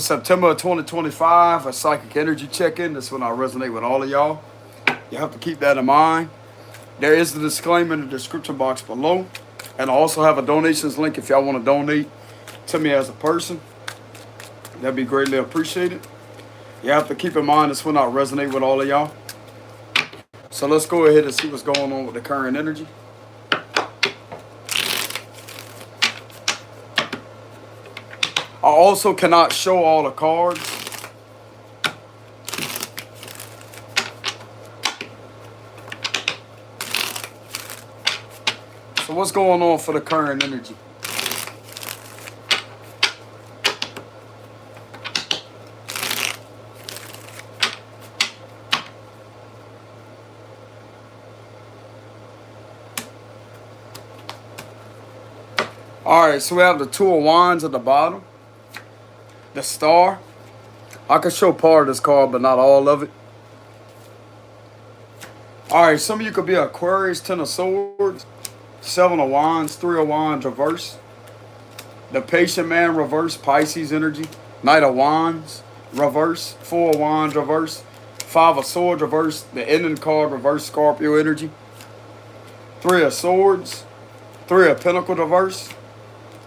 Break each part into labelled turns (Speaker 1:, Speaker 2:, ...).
Speaker 1: September of 2025, a psychic energy check-in. That's when I resonate with all of y'all. You have to keep that in mind. There is the disclaimer in the description box below. And I also have a donations link if y'all want to donate to me as a person. That'd be greatly appreciated. You have to keep in mind this when I resonate with all of y'all. So let's go ahead and see what's going on with the current energy. I also cannot show all the cards. So what's going on for the current energy? All right, so we have the Two of Wands at the bottom. The Star. I can show part of this card, but not all of it. All right, some of you could be Aquarius, Ten of Swords, Seven of Wands, Three of Wands, reverse. The Patient Man, reverse, Pisces energy. Knight of Wands, reverse. Four of Wands, reverse. Five of Swords, reverse. The Ending card, reverse, Scorpio energy. Three of Swords, Three of Pentacles, reverse.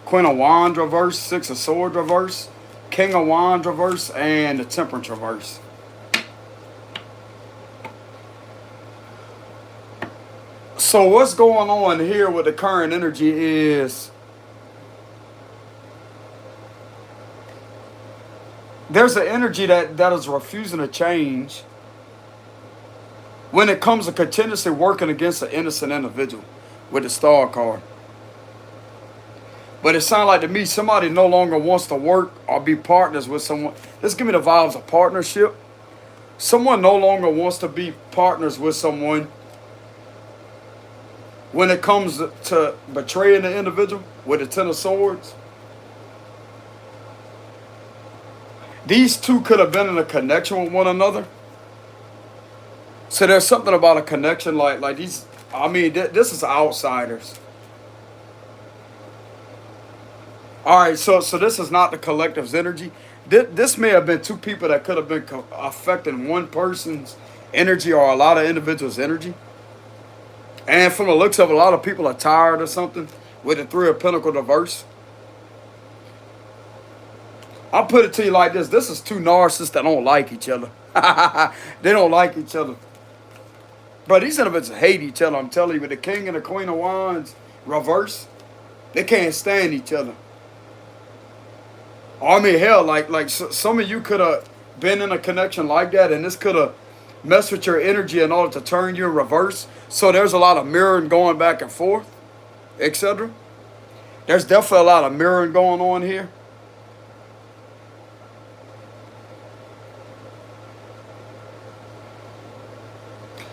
Speaker 1: Queen of Wands, reverse. Six of Swords, reverse. King of Wands, reverse. And the Temperance, reverse. So what's going on here with the current energy is there's an energy that is refusing to change when it comes to continuously working against an innocent individual with the Star card. But it sounds like to me somebody no longer wants to work or be partners with someone. This give me the vibes of partnership. Someone no longer wants to be partners with someone when it comes to betraying the individual with the Ten of Swords. These two could have been in a connection with one another. So there's something about a connection like these. I mean, this is outsiders. All right, so this is not the collective's energy. This may have been two people that could have been affecting one person's energy or a lot of individuals' energy. And from the looks of it, a lot of people are tired or something with the Three of Pentacles reverse. I'll put it to you like this. This is two narcissists that don't like each other. They don't like each other. But these individuals hate each other, I'm telling you. With the King and the Queen of Wands reverse, they can't stand each other. I mean, hell, like some of you could have been in a connection like that, and this could have messed with your energy in order to turn you in reverse. So there's a lot of mirroring going back and forth, etc. There's definitely a lot of mirroring going on here.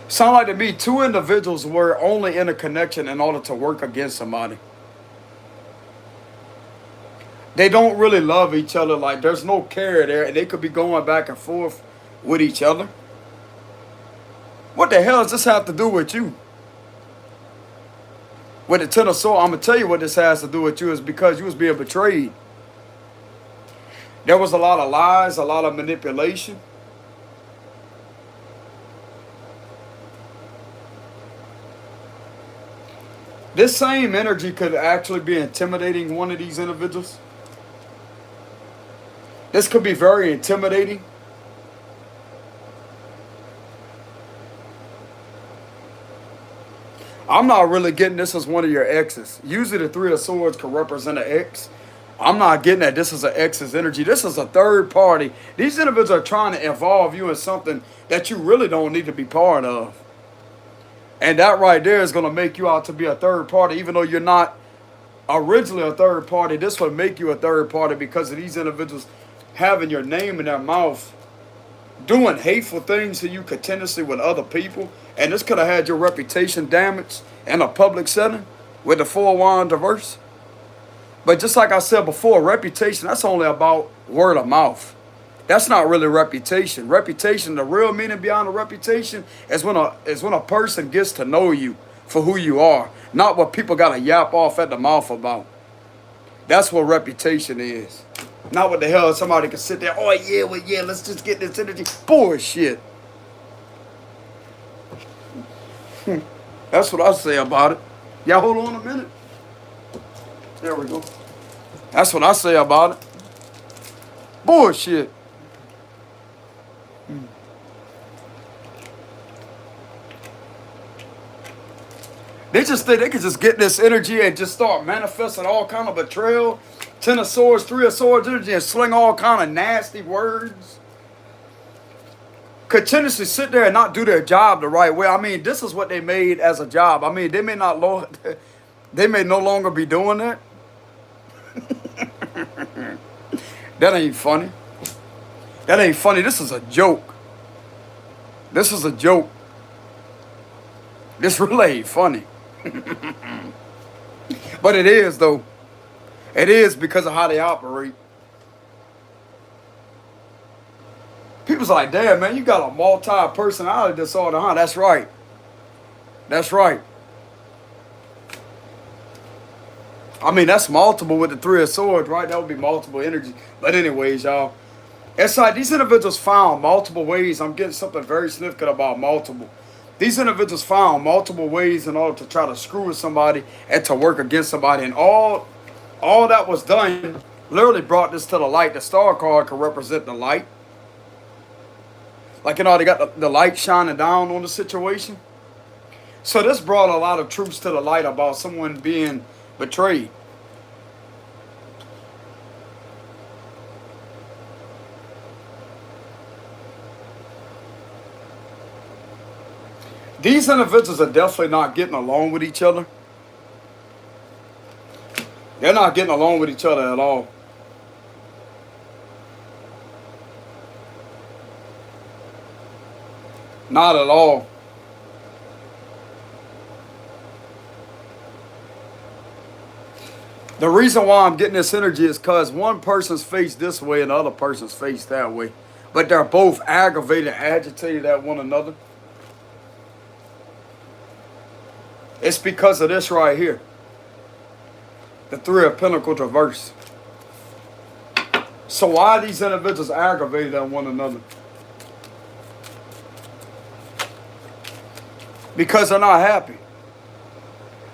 Speaker 1: Sound like to me two individuals were only in a connection in order to work against somebody. They don't really love each other. Like, there's no care there. And they could be going back and forth with each other. What the hell does this have to do with you? With the Ten of Swords, I'm going to tell you what this has to do with you is because you was being betrayed. There was a lot of lies, a lot of manipulation. This same energy could actually be intimidating one of these individuals. This could be very intimidating. I'm not really getting this as one of your exes. Usually the Three of Swords could represent an ex. I'm not getting that this is an ex's energy. This is a third party. These individuals are trying to involve you in something that you really don't need to be part of. And that right there is going to make you out to be a third party, even though you're not originally a third party. This would make you a third party because of these individuals having your name in their mouth, doing hateful things to you continuously with other people. And this could have had your reputation damaged in a public setting with the Four of Wands reverse. But just like I said before, reputation, that's only about word of mouth. That's not really reputation. Reputation, the real meaning behind a reputation is when a person gets to know you for who you are, not what people got to yap off at the mouth about. That's what reputation is. Not what the hell somebody can sit there, oh yeah, well yeah, let's just get this energy. Bullshit. That's what I say about it. Y'all hold on a minute. There we go. That's what I say about it. Bullshit. They just think they could just get this energy and just start manifesting all kind of betrayal, 10 of swords, 3 of swords energy, and sling all kind of nasty words. Continuously sit there and not do their job the right way. I mean, this is what they made as a job. I mean, they may not they may no longer be doing that. That ain't funny. That ain't funny. This is a joke. This is a joke. This really ain't funny. But it is, though. It is because of how they operate. People's like, damn, man, you got a multi-personality disorder, huh? That's right. That's right. I mean, that's multiple with the 3 of swords, right? That would be multiple energy. But anyways, y'all. It's like these individuals found multiple ways. I'm getting something very significant about multiple. These individuals found multiple ways in order to try to screw with somebody and to work against somebody. And all that was done literally brought this to the light. The star card can represent the light. Like, you know, they got the light shining down on the situation. So this brought a lot of truths to the light about someone being betrayed. These individuals are definitely not getting along with each other. They're not getting along with each other at all. Not at all. The reason why I'm getting this energy is because one person's face this way and the other person's face that way. But they're both aggravated, agitated at one another. It's because of this right here. The 3 of Pentacles reversed. So why are these individuals aggravated at one another? Because they're not happy.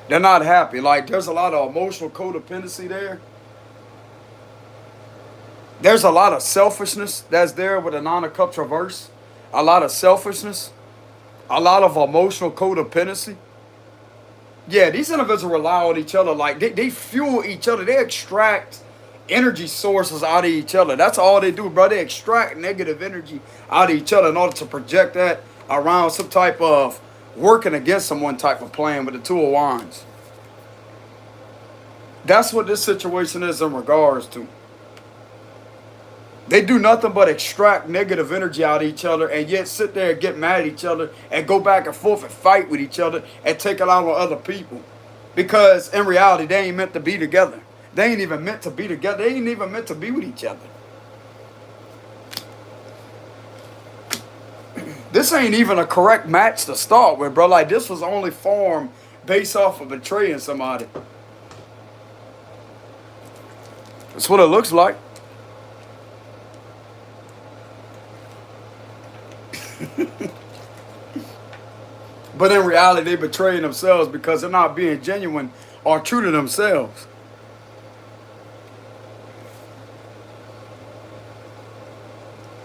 Speaker 1: They're not happy. Like, there's a lot of emotional codependency there. There's a lot of selfishness that's there with the 9 of Cups reverse. A lot of selfishness. A lot of emotional codependency. Yeah, these individuals rely on each other. Like, they fuel each other. They extract energy sources out of each other. That's all they do, bro. They extract negative energy out of each other in order to project that around some type of working against someone type of plan with the 2 of Wands. That's what this situation is in regards to. They do nothing but extract negative energy out of each other and yet sit there and get mad at each other and go back and forth and fight with each other and take it out on other people. Because in reality, they ain't meant to be together. They ain't even meant to be together. They ain't even meant to be with each other. This ain't even a correct match to start with, bro. Like, this was only formed based off of betraying somebody. That's what it looks like. But in reality, they betraying themselves because they're not being genuine or true to themselves.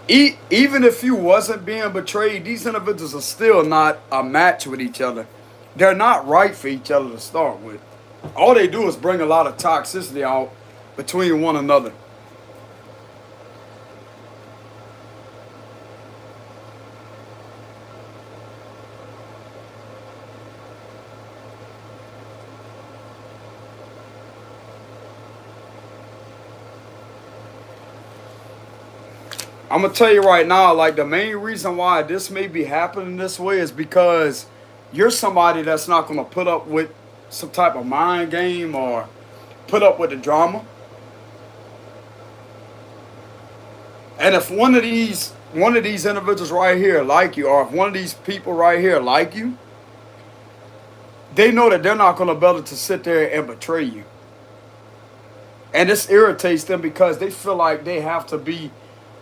Speaker 1: Even if you wasn't being betrayed, these individuals are still not a match with each other. They're not right for each other to start with. All they do is bring a lot of toxicity out between one another. I'm going to tell you right now, like, the main reason why this may be happening this way is because you're somebody that's not going to put up with some type of mind game or put up with the drama. And if one of these individuals right here like you, or if one of these people right here like you, they know that they're not going to be able to sit there and betray you. And this irritates them because they feel like they have to be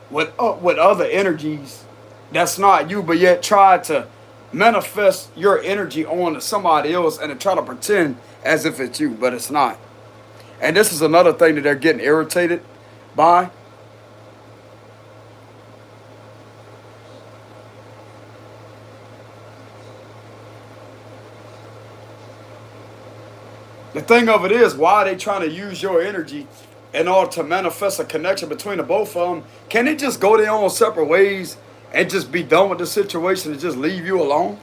Speaker 1: with other energies that's not you, but yet try to manifest your energy on somebody else and to try to pretend as if it's you, but it's not. And this is another thing that they're getting irritated by. The thing of it is, why are they trying to use your energy in order to manifest a connection between the both of them? Can they just go their own separate ways and just be done with the situation and just leave you alone?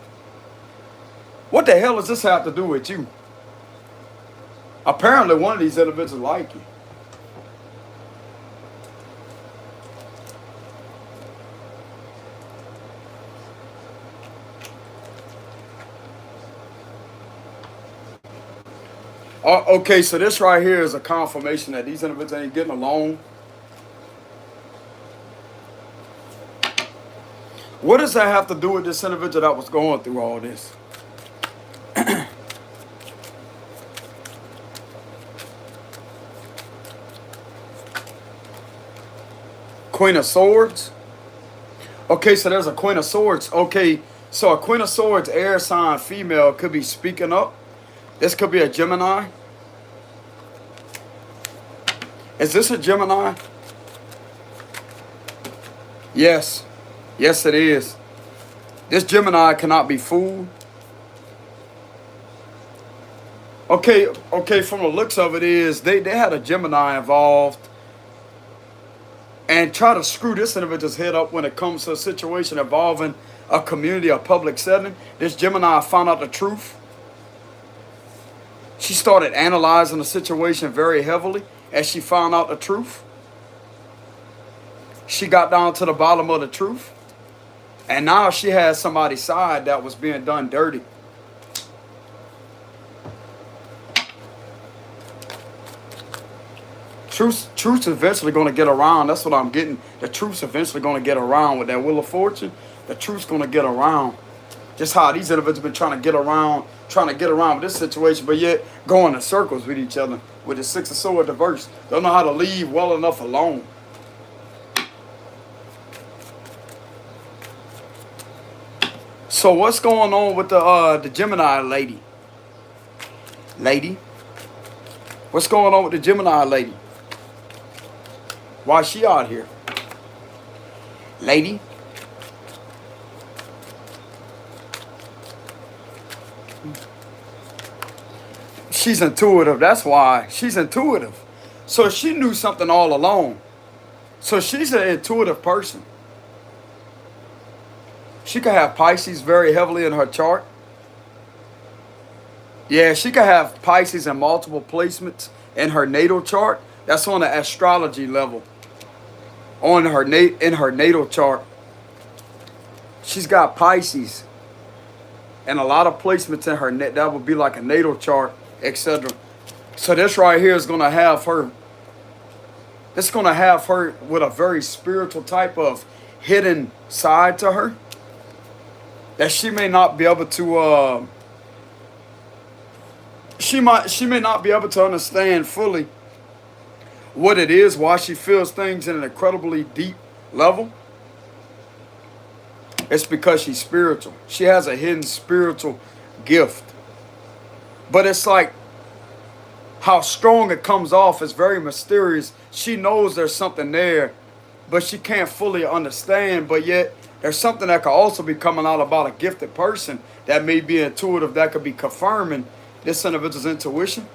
Speaker 1: What the hell does this have to do with you? Apparently, one of these individuals like you. Okay, so this right here is a confirmation that these individuals ain't getting along. What does that have to do with this individual that was going through all this? Queen of Swords. Okay, so there's a Queen of Swords. Okay, so a Queen of Swords air sign female could be speaking up. This could be a Gemini. Is this a Gemini? Yes. Yes, it is. This Gemini cannot be fooled. Okay, from the looks of it is they had a Gemini involved and try to screw this individual's head up when it comes to a situation involving a community or public setting. This Gemini found out the truth. She started analyzing the situation very heavily as she found out the truth. She got down to the bottom of the truth. And now she has somebody's side that was being done dirty. Truth's eventually going to get around. That's what I'm getting. The truth's eventually going to get around with that Wheel of Fortune. The truth's going to get around. Just how these individuals been trying to get around with this situation, but yet going in circles with each other. With the Six of Swords reversed. Don't know how to leave well enough alone. So what's going on with the Gemini lady? Lady? What's going on with the Gemini lady? Why is she out here? Lady? She's intuitive. That's why. She's intuitive. So she knew something all along. So she's an intuitive person. She could have Pisces very heavily in her chart. Yeah, she could have Pisces in multiple placements in her natal chart. That's on the astrology level. In her natal chart. She's got Pisces and a lot of placements in her net. That would be like a natal chart, etc. So this right here is going to have her. It's going to have her with a very spiritual type of hidden side to her that she may not be able to. She may not be able to understand fully what it is, why she feels things in an incredibly deep level. It's because she's spiritual. She has a hidden spiritual gift. But it's like how strong it comes off is very mysterious. She knows there's something there, but she can't fully understand. But yet there's something that could also be coming out about a gifted person that may be intuitive, that could be confirming this individual's intuition.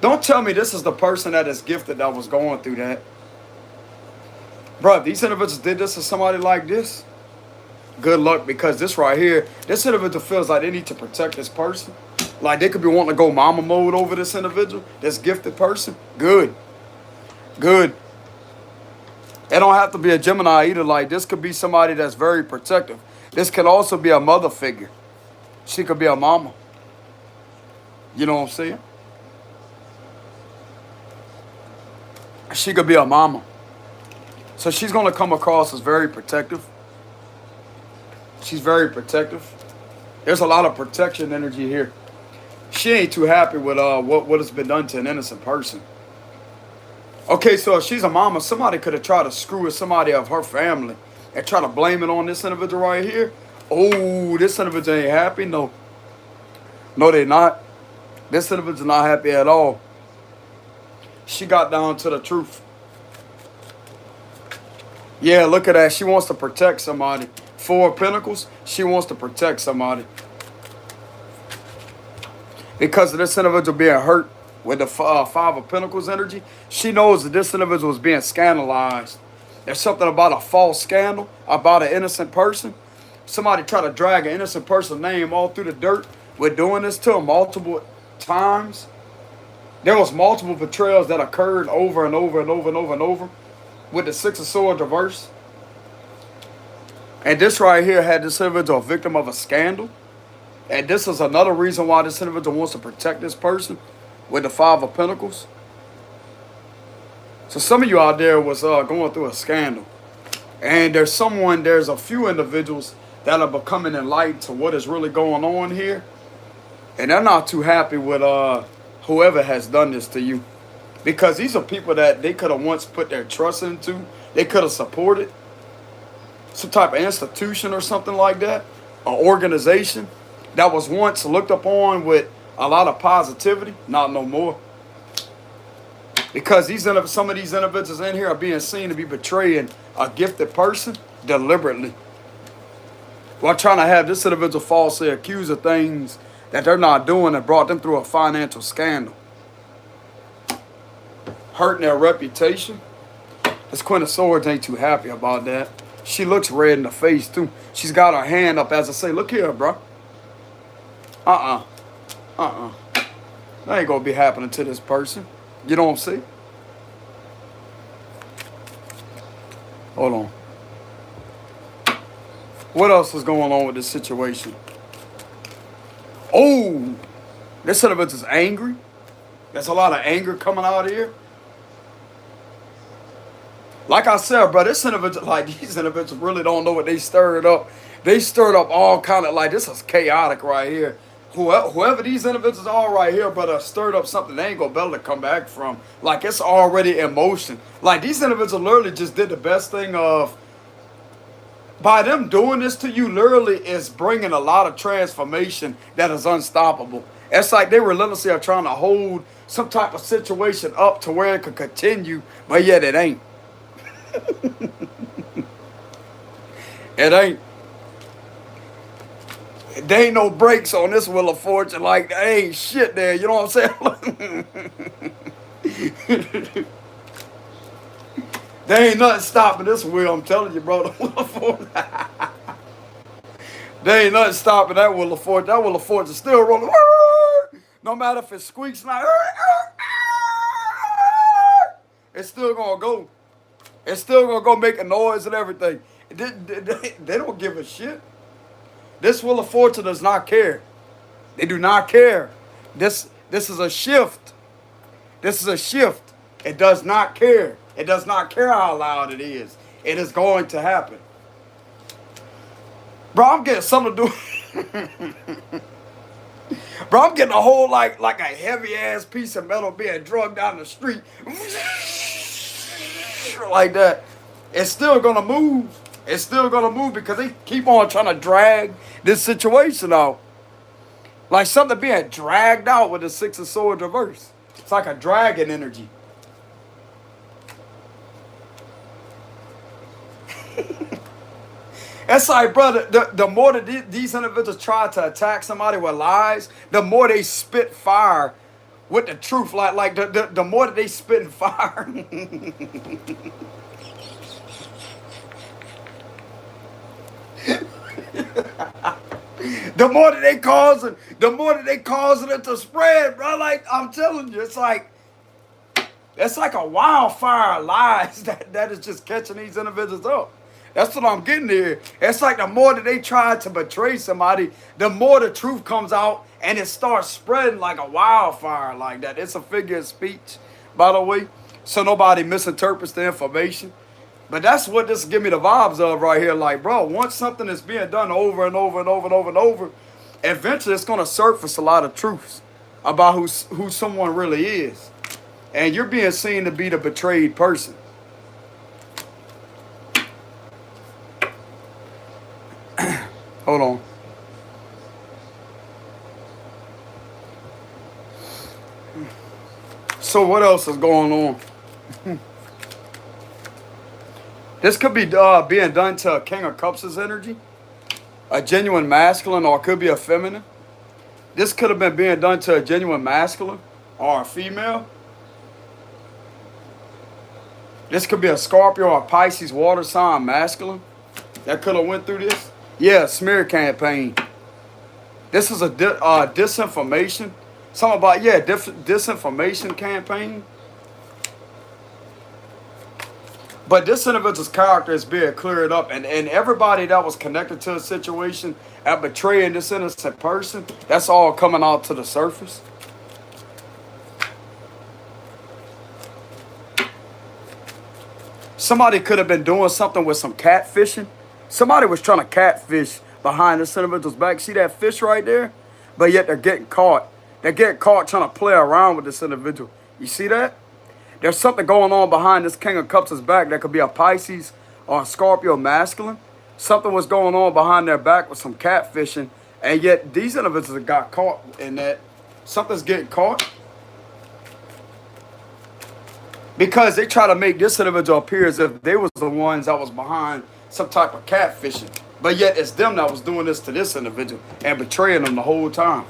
Speaker 1: Don't tell me this is the person that is gifted that was going through that. Bro, these individuals did this to somebody like this. Good luck, because this right here, this individual feels like they need to protect this person. Like they could be wanting to go mama mode over this individual, this gifted person. Good. Good. It don't have to be a Gemini either. Like this could be somebody that's very protective. This could also be a mother figure. She could be a mama. You know what I'm saying? She could be a mama. So she's going to come across as very protective. She's very protective. There's a lot of protection energy here. She ain't too happy with what has been done to an innocent person. Okay, so if she's a mama, somebody could have tried to screw with somebody of her family and try to blame it on this individual right here. Oh, this individual ain't happy. No, no, they not. This individual's not happy at all. She got down to the truth. Yeah, look at that. She wants to protect somebody. Four of Pentacles, she wants to protect somebody. Because of this individual being hurt with the Five of Pentacles energy, she knows that this individual is being scandalized. There's something about a false scandal, about an innocent person. Somebody try to drag an innocent person's name all through the dirt. We're doing this to them multiple times. There was multiple betrayals that occurred over and over and over and over and over with the Six of Swords reverse. And this right here had this individual a victim of a scandal. And this is another reason why this individual wants to protect this person with the Five of Pentacles. So some of you out there was going through a scandal. And there's a few individuals that are becoming enlightened to what is really going on here. And they're not too happy with whoever has done this to you. Because these are people that they could have once put their trust into. They could have supported some type of institution or something like that. An organization that was once looked upon with a lot of positivity. Not no more. Because some of these individuals in here are being seen to be betraying a gifted person deliberately. While trying to have this individual falsely accused of things that they're not doing and brought them through a financial scandal. Hurting their reputation. This Queen of Swords ain't too happy about that. She looks red in the face too. She's got her hand up as I say, look here, bro. That ain't gonna be happening to this person. You don't see? Hold on. What else is going on with this situation? Oh, this individual is angry. There's a lot of anger coming out here. Like I said, bro, this individual, like these individuals really don't know what they stirred up. They stirred up all kind of, like, this is chaotic right here. Whoever these individuals are right here, but stirred up something they ain't gonna be able to come back from. Like, it's already in motion. Like, these individuals literally just did the best thing of, by them doing this to you, literally is bringing a lot of transformation that is unstoppable. It's like they relentlessly are trying to hold some type of situation up to where it could continue, but yet it ain't. It ain't. There ain't no brakes on this Wheel of Fortune. Like, there ain't shit there. You know what I'm saying? There ain't nothing stopping this wheel. I'm telling you, bro. The Wheel of Fortune. There ain't nothing stopping that Wheel of Fortune. That Wheel of Fortune is still rolling. No matter if it squeaks like, it's still gonna go. It's still gonna go make a noise and everything. They don't give a shit. This Wheel of Fortune does not care. They do not care. This is a shift. This is a shift. It does not care. It does not care how loud it is. It is going to happen. Bro, I'm getting something to do. Bro, I'm getting a whole like a heavy ass piece of metal being drugged down the street. Like that. It's still gonna move. It's still gonna move because they keep on trying to drag this situation out. Like something being dragged out with the Six of Swords reverse. It's like a dragon energy. It's like, brother, the more that these individuals try to attack somebody with lies, the more they spit fire with the truth. Like the more that they spit in fire. The more that they causing it to spread, bro. Like, I'm telling you, it's like a wildfire of lies that is just catching these individuals up. That's what I'm getting here. It's like the more that they try to betray somebody, the more the truth comes out and it starts spreading like a wildfire like that. It's a figure of speech, by the way, so nobody misinterprets the information. But that's what this give me the vibes of right here. Like, bro, once something is being done over and over and over and over and over, eventually it's going to surface a lot of truths. about who someone really is. And you're being seen to be the betrayed person. Hold on. So what else is going on? This could be being done to a King of Cups' energy, a genuine masculine, or it could be a feminine. This could have been being done to a genuine masculine or a female. This could be a Scorpio or a Pisces water sign masculine that could have went through this. Yeah, smear campaign. This is a disinformation. Something about, yeah, disinformation campaign. But this individual's character is being cleared up. And everybody that was connected to a situation at betraying this innocent person, that's all coming out to the surface. Somebody could have been doing something with some catfishing. Somebody was trying to catfish behind this individual's back. See that fish right there? But yet they're getting caught. They're getting caught trying to play around with this individual. You see that? There's something going on behind this King of Cups' back that could be a Pisces or a Scorpio masculine. Something was going on behind their back with some catfishing. And yet these individuals got caught in that. Something's getting caught. Because they try to make this individual appear as if they was the ones that was behind some type of catfishing. But yet it's them that was doing this to this individual and betraying them the whole time.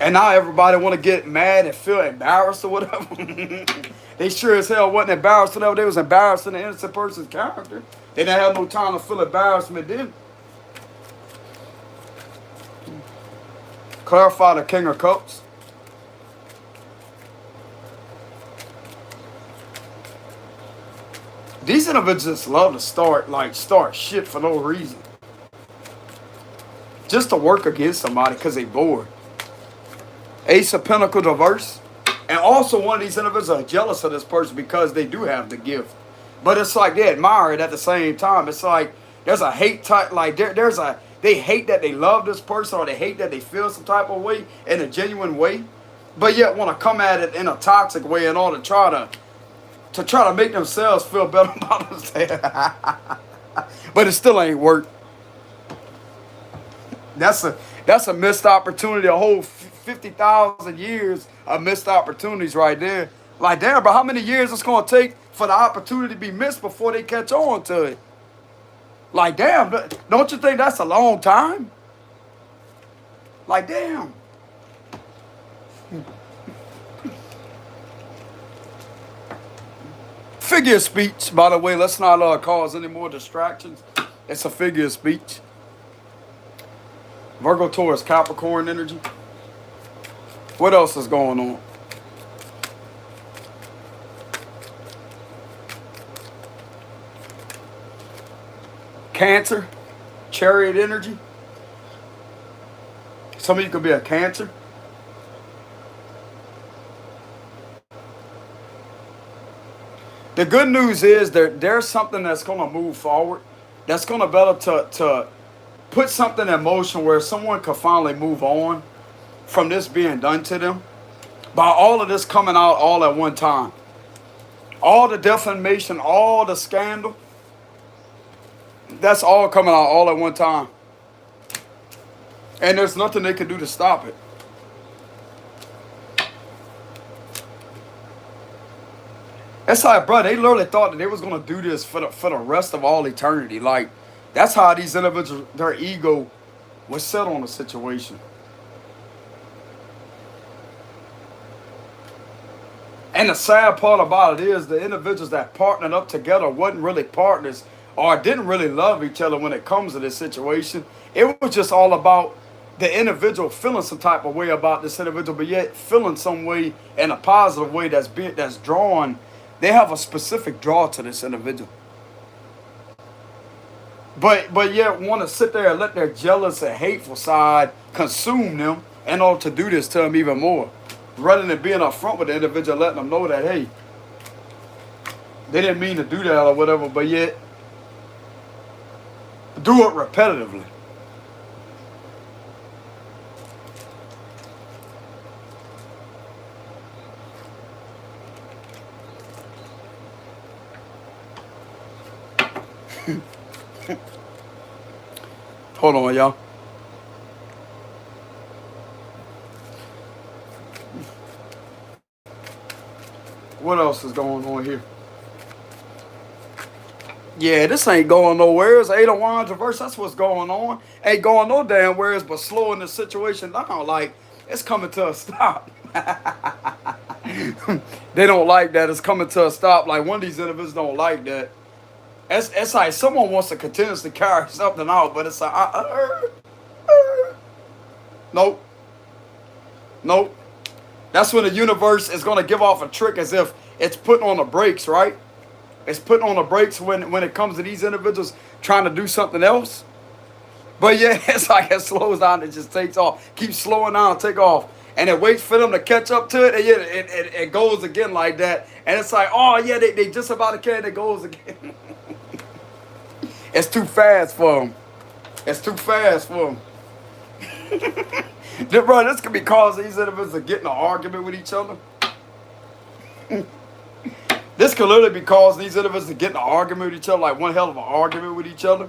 Speaker 1: And now everybody want to get mad and feel embarrassed or whatever. They sure as hell wasn't embarrassed whatever. They was embarrassing the innocent person's character. They didn't have no time to feel embarrassment then. Clarify the King of Cups. These individuals just love to start shit for no reason. Just to work against somebody because they bored. Ace of Pentacles reverse. And also one of these individuals are jealous of this person because they do have the gift. But it's like they admire it at the same time. It's like there's a hate type, like they hate that they love this person or they hate that they feel some type of way in a genuine way. But yet want to come at it in a toxic way in order to try to make themselves feel better about themselves. But it still ain't work. That's a missed opportunity, a whole 50,000 years of missed opportunities right there. Like, damn, bro, how many years it's going to take for the opportunity to be missed before they catch on to it? Like, damn, don't you think that's a long time? Like, damn. Figure of speech, by the way. Let's not cause any more distractions. It's a figure of speech. Virgo, Taurus, Capricorn energy. What else is going on? Cancer, Chariot energy. Some of you could be a Cancer. The good news is that there's something that's going to move forward. That's going to develop to put something in motion where someone could finally move on from this being done to them. By all of this coming out all at one time. All the defamation, all the scandal. That's all coming out all at one time. And there's nothing they can do to stop it. It's like, bro, they literally thought that they was going to do this for the rest of all eternity. Like, that's how these individuals, their ego was set on the situation. And the sad part about it is the individuals that partnered up together wasn't really partners or didn't really love each other when it comes to this situation. It was just all about the individual feeling some type of way about this individual, but yet feeling some way in a positive way that's drawn. They have a specific draw to this individual. But yet want to sit there and let their jealous and hateful side consume them in order to do this to them even more. Rather than being upfront with the individual, letting them know that, hey, they didn't mean to do that or whatever, but yet do it repetitively. Hold on, y'all. What else is going on here? Yeah, this ain't going nowhere. It's Eight of Wands reverse. That's what's going on. Ain't going no damn wheres, but slowing the situation down. Like, it's coming to a stop. They don't like that. It's coming to a stop. Like, one of these individuals don't like that. It's like someone wants to continuously carry something out, but it's like, nope. Nope. That's when the universe is going to give off a trick as if it's putting on the brakes, right? It's putting on the brakes when it comes to these individuals trying to do something else. But yeah, it's like it slows down, it just takes off. Keeps slowing down, take off. And it waits for them to catch up to it, and yeah, it goes again like that. And it's like, oh yeah, they just about to catch it goes again. It's too fast for them. It's too fast for them. Bro, this could be causing these individuals to get in an argument with each other. This could literally be causing these individuals to get in an argument with each other, like one hell of an argument with each other.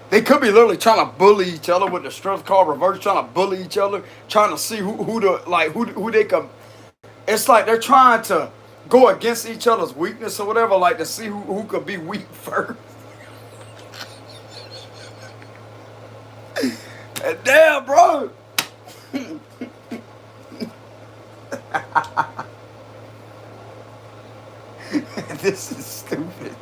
Speaker 1: They could be literally trying to bully each other with the strength card reverse, trying to bully each other, trying to see who they can. It's like they're trying to go against each other's weakness or whatever, like to see who could be weak first. Damn, bro. This is stupid.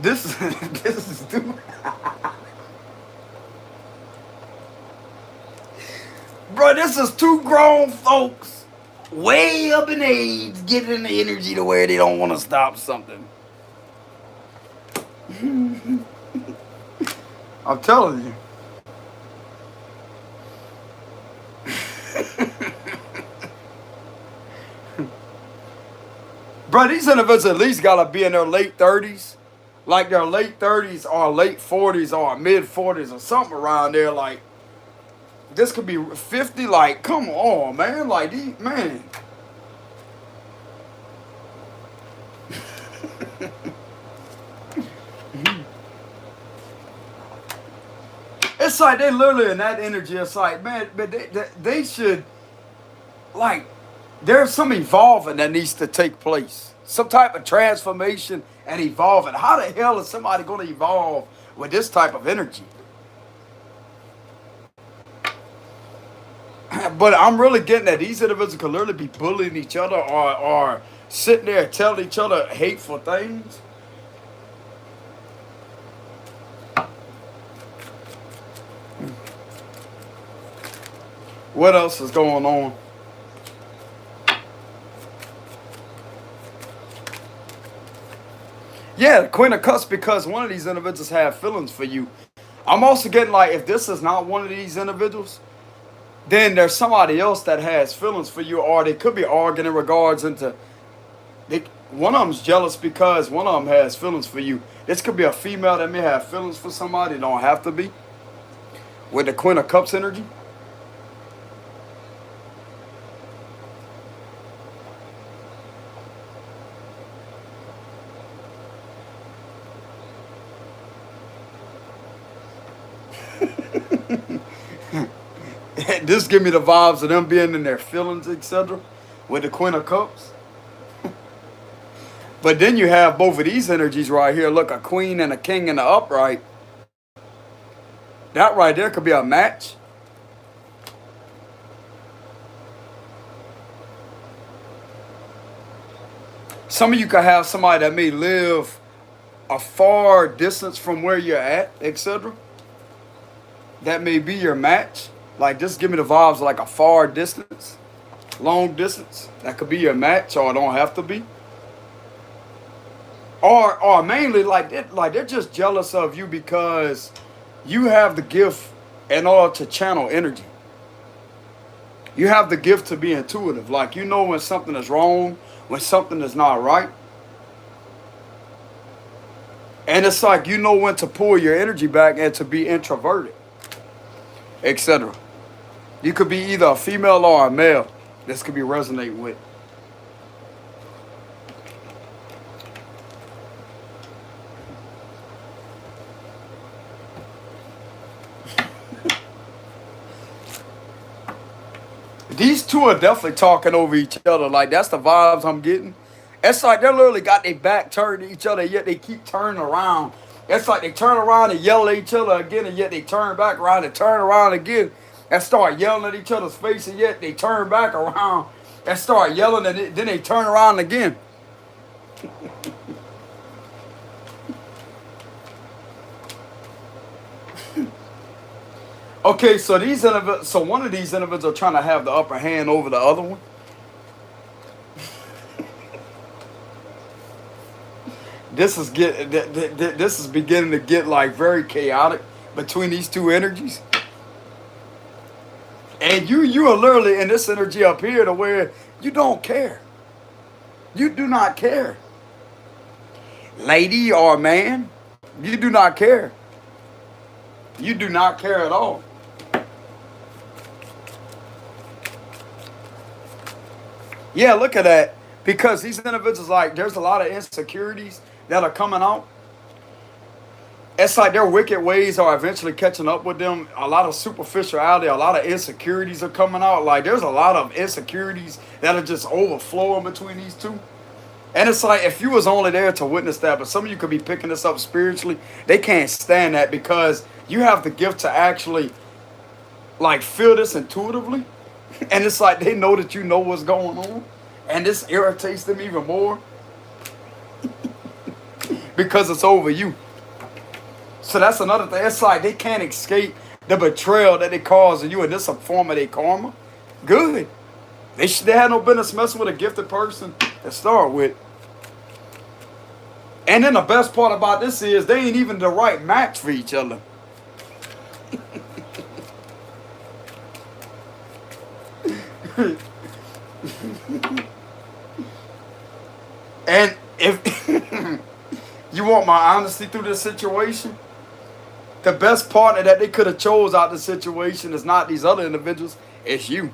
Speaker 1: This is stupid. Bro, this is two grown folks way up in age getting the energy to where they don't want to stop something. I'm telling you. Bro, these individuals at least got to be in their late 30s. Like their late 30s or late 40s or mid 40s or something around there. Like, this could be 50. Like, come on, man. Like, man. It's like they literally in that energy. It's like, man, but they should, like, there's some evolving that needs to take place. Some type of transformation and evolving. How the hell is somebody going to evolve with this type of energy? But I'm really getting that these individuals could literally be bullying each other or sitting there telling each other hateful things. What else is going on? Yeah, the Queen of Cups, because one of these individuals have feelings for you. I'm also getting like, if this is not one of these individuals, then there's somebody else that has feelings for you, or they could be arguing in regards into, one of them's jealous because one of them has feelings for you. This could be a female that may have feelings for somebody, don't have to be. With the Queen of Cups energy. This give me the vibes of them being in their feelings, etc. With the Queen of Cups. But then you have both of these energies right here. Look, a queen and a king in the upright. That right there could be a match. Some of you could have somebody that may live a far distance from where you're at, etc. That may be your match. Like, just give me the vibes of like a far distance, long distance. That could be your match, or it don't have to be. Or mainly like they're just jealous of you because you have the gift in order to channel energy. You have the gift to be intuitive. Like, you know when something is wrong, when something is not right. And it's like you know when to pull your energy back and to be introverted, etc. You could be either a female or a male. This could be resonating with. These two are definitely talking over each other. Like, that's the vibes I'm getting. It's like they literally got their back turned to each other, yet they keep turning around. It's like they turn around and yell at each other again, and yet they turn back around and turn around again and start yelling at each other's face, and yet they turn back around and start yelling, and then they turn around again. Okay, so one of these individuals are trying to have the upper hand over the other one. This is beginning to get like very chaotic between these two energies. And you are literally in this energy up here to where you don't care. You do not care. Lady or man, you do not care. You do not care at all. Yeah, look at that. Because these individuals, like, there's a lot of insecurities that are coming out. It's like their wicked ways are eventually catching up with them. A lot of superficiality, a lot of insecurities are coming out. Like, there's a lot of insecurities that are just overflowing between these two. And it's like, if you was only there to witness that, but some of you could be picking this up spiritually, they can't stand that because you have the gift to actually, like, feel this intuitively. And it's like they know that you know what's going on. And this irritates them even more because it's over you. So that's another thing. It's like they can't escape the betrayal that they causing you, and this is a form of their karma. Good. They had no business messing with a gifted person to start with. And then the best part about this is they ain't even the right match for each other. And if you want my honesty through this situation, the best partner that they could have chose out the situation is not these other individuals, it's you.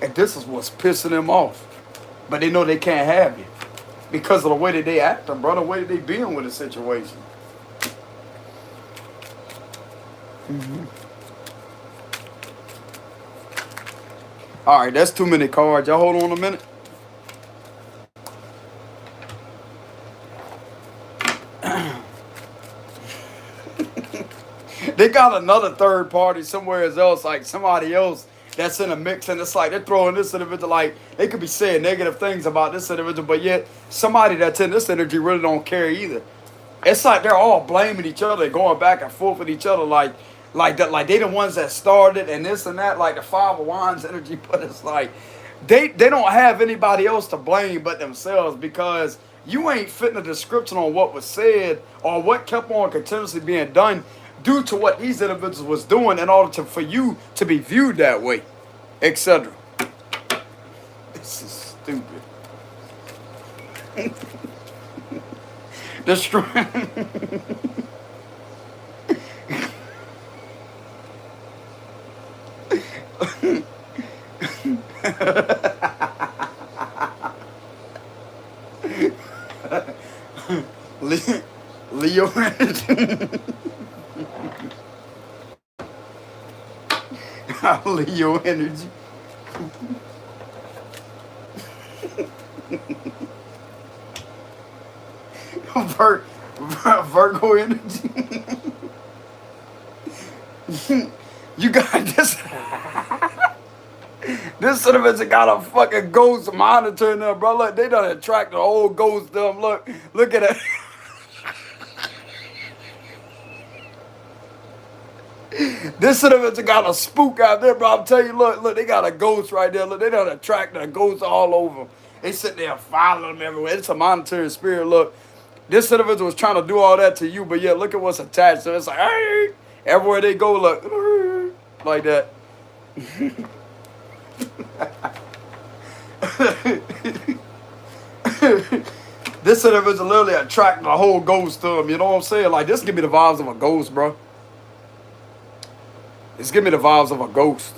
Speaker 1: And this is what's pissing them off. But they know they can't have you because of the way that they acting, bro, the way that they being with the situation. Mm-hmm. All right, that's too many cards. Y'all hold on a minute. They got another third party somewhere else, like somebody else that's in a mix, and it's like they're throwing this individual, like they could be saying negative things about this individual, but yet somebody that's in this energy really don't care either. It's like they're all blaming each other, going back and forth with each other, like that, like they the ones that started and this and that, like the Five of Wands energy. But it's like they don't have anybody else to blame but themselves, because you ain't fitting the description on what was said or what kept on continuously being done due to what these individuals was doing in order for you to be viewed that way, etc. This is stupid. Destroy. Leo Leo energy. Virgo energy. You got this. This cinnamon got a fucking ghost monitor in there, bro. Look, they done attract the whole ghost to them. Look at that. This cinnamon got a spook out there, bro. I'm telling you, look, they got a ghost right there. Look, they done attract a ghost all over. They sit there following them everywhere. It's a monitoring spirit. Look, this cinnamon was trying to do all that to you, but yeah, look at what's attached. So it's like, hey, everywhere they go, look, like that. This individual literally attracting a whole ghost to him. You know what I'm saying? Like, this give me the vibes of a ghost, bro. It's giving me the vibes of a ghost.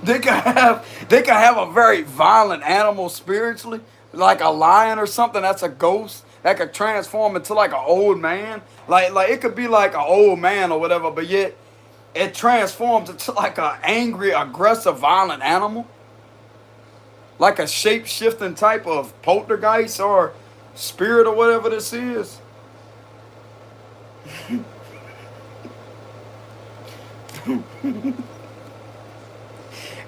Speaker 1: They can have a very violent animal spiritually, like a lion or something. That's a ghost that could transform into like an old man. Like it could be like an old man or whatever, but yet it transforms into like an angry, aggressive, violent animal, like a shape shifting type of poltergeist or spirit or whatever this is.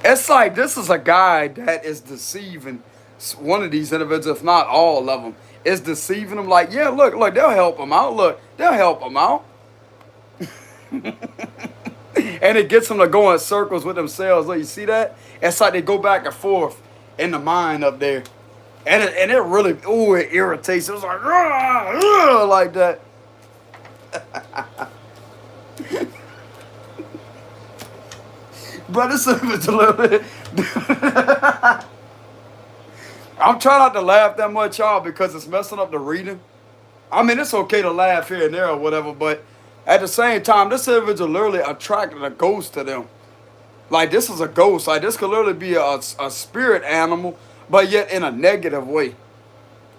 Speaker 1: It's like this is a guy that is deceiving one of these individuals, if not all of them, is deceiving them. Like, yeah, look, they'll help him out. Look, they'll help him out. And it gets them to go in circles with themselves. Look, you see that? It's like they go back and forth in the mind up there. And it really, ooh, it irritates. It was like, like that. But it's a little bit. I'm trying not to laugh that much, y'all, because it's messing up the reading. I mean, it's okay to laugh here and there or whatever, but at the same time, this individual literally attracted a ghost to them. Like, this is a ghost. Like, this could literally be a spirit animal, but yet in a negative way.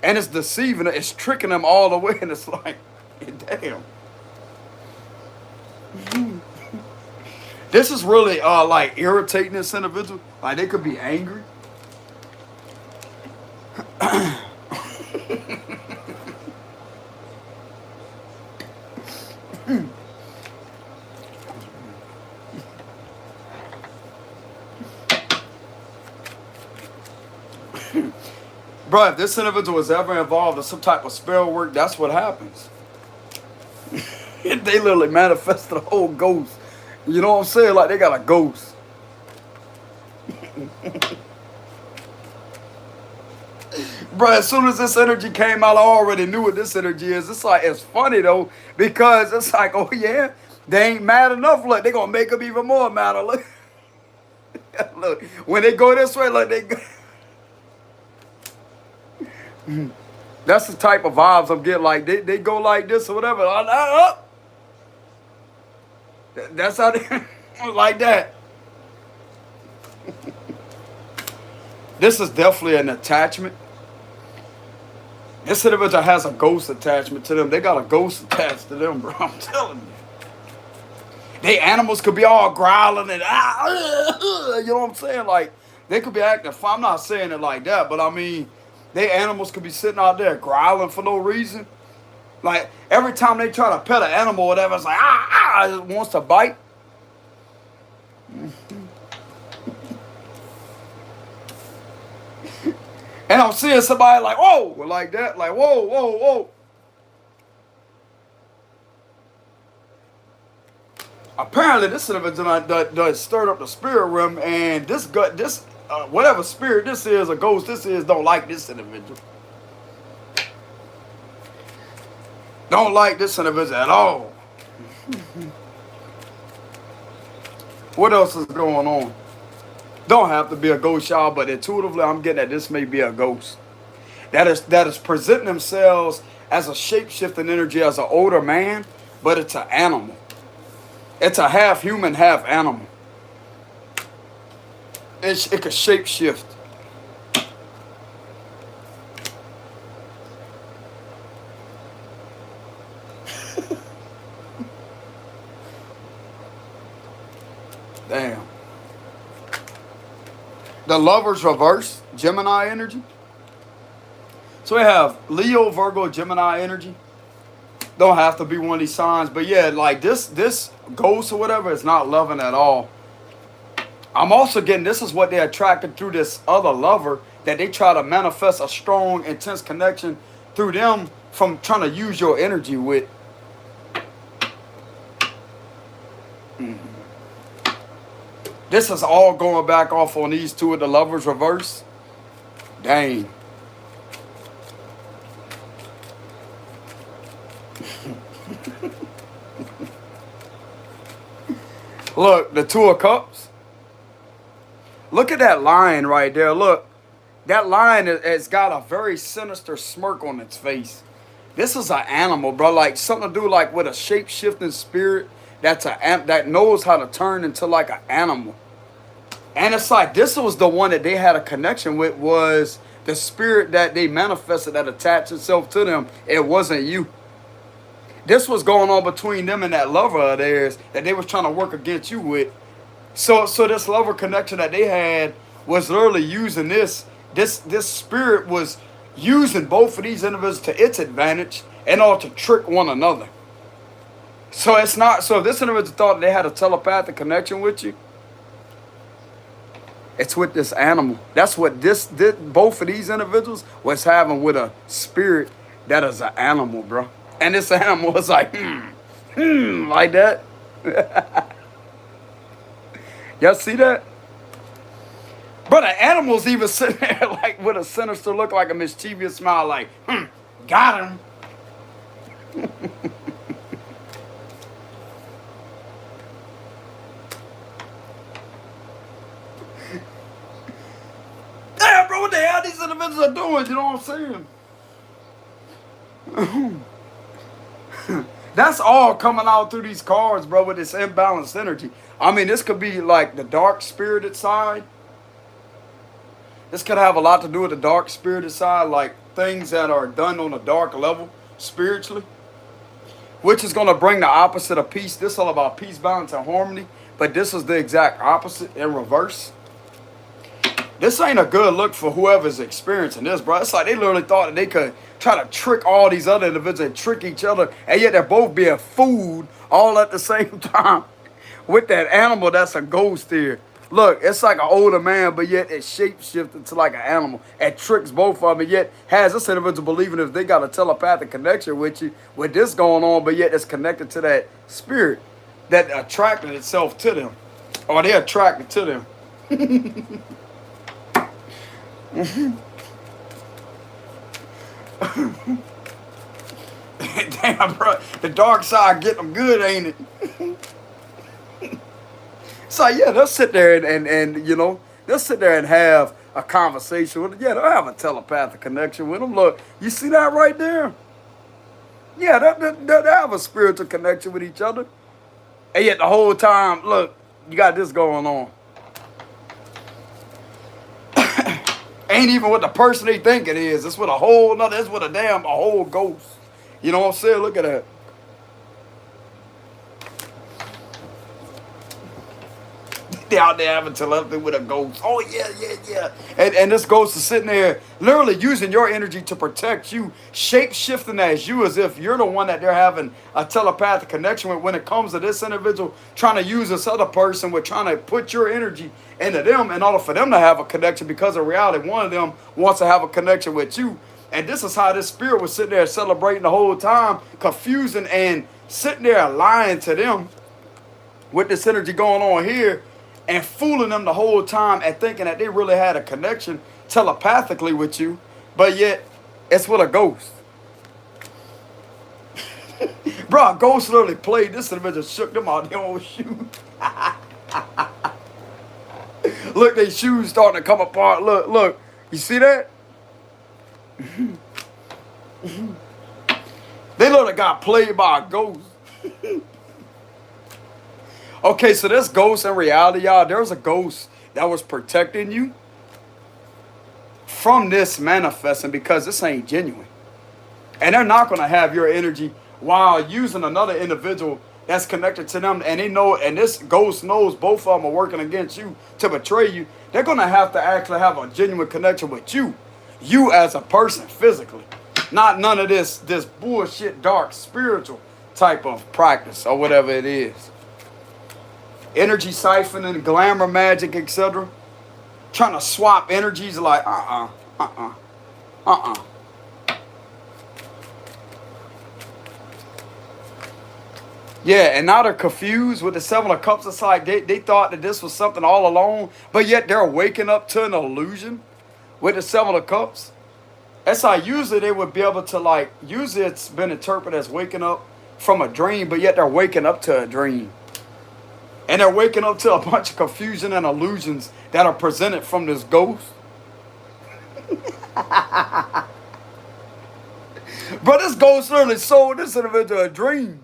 Speaker 1: And it's deceiving it. It's tricking them all the way, and it's like, damn. This is really, like, irritating this individual. Like, they could be angry. Bro, if this individual was ever involved in some type of spell work, that's what happens. They literally manifested a whole ghost. You know what I'm saying? Like, they got a ghost. Bro, as soon as this energy came out, I already knew what this energy is. It's like, it's funny though, because it's like, oh yeah, they ain't mad enough. Look, they gonna make them even more mad. Look, look, when they go this way, look, they go. That's the type of vibes I'm getting. Like, they go like this or whatever. That's how they, like that. This is definitely an attachment. This individual has a ghost attachment to them. They got a ghost attached to them, bro. I'm telling you. They animals could be all growling and you know what I'm saying? Like, they could be acting. I'm not saying it like that, but I mean, they animals could be sitting out there growling for no reason. Like, every time they try to pet an animal or whatever, it's like, it wants to bite. And I'm seeing somebody like, whoa, like that, like, whoa, whoa, whoa. Apparently, this individual does stirred up the spirit realm, and this whatever spirit this is, a ghost this is, don't like this individual. Don't like this individual at all. What else is going on? Don't have to be a ghost, y'all, but intuitively, I'm getting that this may be a ghost. That is presenting themselves as a shape-shifting energy, as an older man, but it's an animal. It's a half human, half animal. It could shape shift. Damn. The Lovers reverse, Gemini energy. So we have Leo, Virgo, Gemini energy. Don't have to be one of these signs, but yeah, like this ghost or whatever is not loving at all. I'm also getting this is what they're attracted through this other lover, that they try to manifest a strong, intense connection through them from trying to use your energy with. This is all going back off on these two of the Lovers reverse. Dang. Look, the Two of Cups. Look at that lion right there. Look, that lion has got a very sinister smirk on its face. This is an animal, bro. Like something to do like with a shape shifting spirit. That knows how to turn into like an animal. And it's like this was the one that they had a connection with, was the spirit that they manifested that attached itself to them. It wasn't you. This was going on between them and that lover of theirs that they was trying to work against you with. So this lover connection that they had was literally using this spirit was using both of these individuals to its advantage in order to trick one another. So it's not, so if this individual thought they had a telepathic connection with you, it's with this animal. That's what both of these individuals was having with a spirit that is an animal, bro. And this animal was like, like that. Y'all see that? But the animal's even sitting there like with a sinister look, like a mischievous smile, like, got him. Damn, bro, what the hell these individuals are doing? You know what I'm saying? That's all coming out through these cards, bro, with this imbalanced energy. I mean, this could be like the dark spirited side. This could have a lot to do with the dark spirited side, like things that are done on a dark level spiritually, which is going to bring the opposite of peace. This is all about peace, balance, and harmony, but this is the exact opposite in reverse. This ain't a good look for whoever's experiencing this, bro. It's like they literally thought that they could try to trick all these other individuals and trick each other, and yet they're both being fooled all at the same time with that animal that's a ghost here. Look, it's like an older man, but yet it shapeshifted to like an animal. It tricks both of them, and yet has this individual believing if they got a telepathic connection with you, with this going on, but yet it's connected to that spirit that attracted itself to them, or they're attracted to them. Damn, bro, the dark side get them good, ain't it? So yeah, they'll sit there and you know, they'll sit there and have a conversation with them. Yeah, they'll have a telepathic connection with them. Look, you see that right there? Yeah, they'll have a spiritual connection with each other. And yet the whole time, look, you got this going on. Ain't even what the person they think it is. It's with a whole nother, it's with a whole ghost. You know what I'm saying? Look at that. They out there having telepathy with a ghost. Oh, yeah. And this ghost is sitting there literally using your energy to protect you, shape-shifting as you, as if you're the one that they're having a telepathic connection with when it comes to this individual trying to use this other person with trying to put your energy into them in order for them to have a connection, because in reality, one of them wants to have a connection with you. And this is how this spirit was sitting there celebrating the whole time, confusing and sitting there lying to them with this energy going on here, and fooling them the whole time and thinking that they really had a connection telepathically with you, but yet it's with a ghost. Bro, a ghost literally played this individual, shook them out their own shoes. Look, their shoes starting to come apart. Look, you see that? They literally got played by a ghost. Okay, so this ghost in reality, y'all, there's a ghost that was protecting you from this manifesting, because this ain't genuine. And they're not going to have your energy while using another individual that's connected to them. And they know, and this ghost knows both of them are working against you to betray you. They're going to have to actually have a genuine connection with you. You as a person physically. Not none of this bullshit dark spiritual type of practice or whatever it is. Energy siphoning, glamour magic, etc. Trying to swap energies like, Yeah, and now they're confused with the Seven of Cups. It's like they thought that this was something all along, but yet they're waking up to an illusion with the Seven of Cups. That's like usually they would be able to usually it's been interpreted as waking up from a dream, but yet they're waking up to a dream. And they're waking up to a bunch of confusion and illusions that are presented from this ghost. But this ghost literally sold this individual a dream.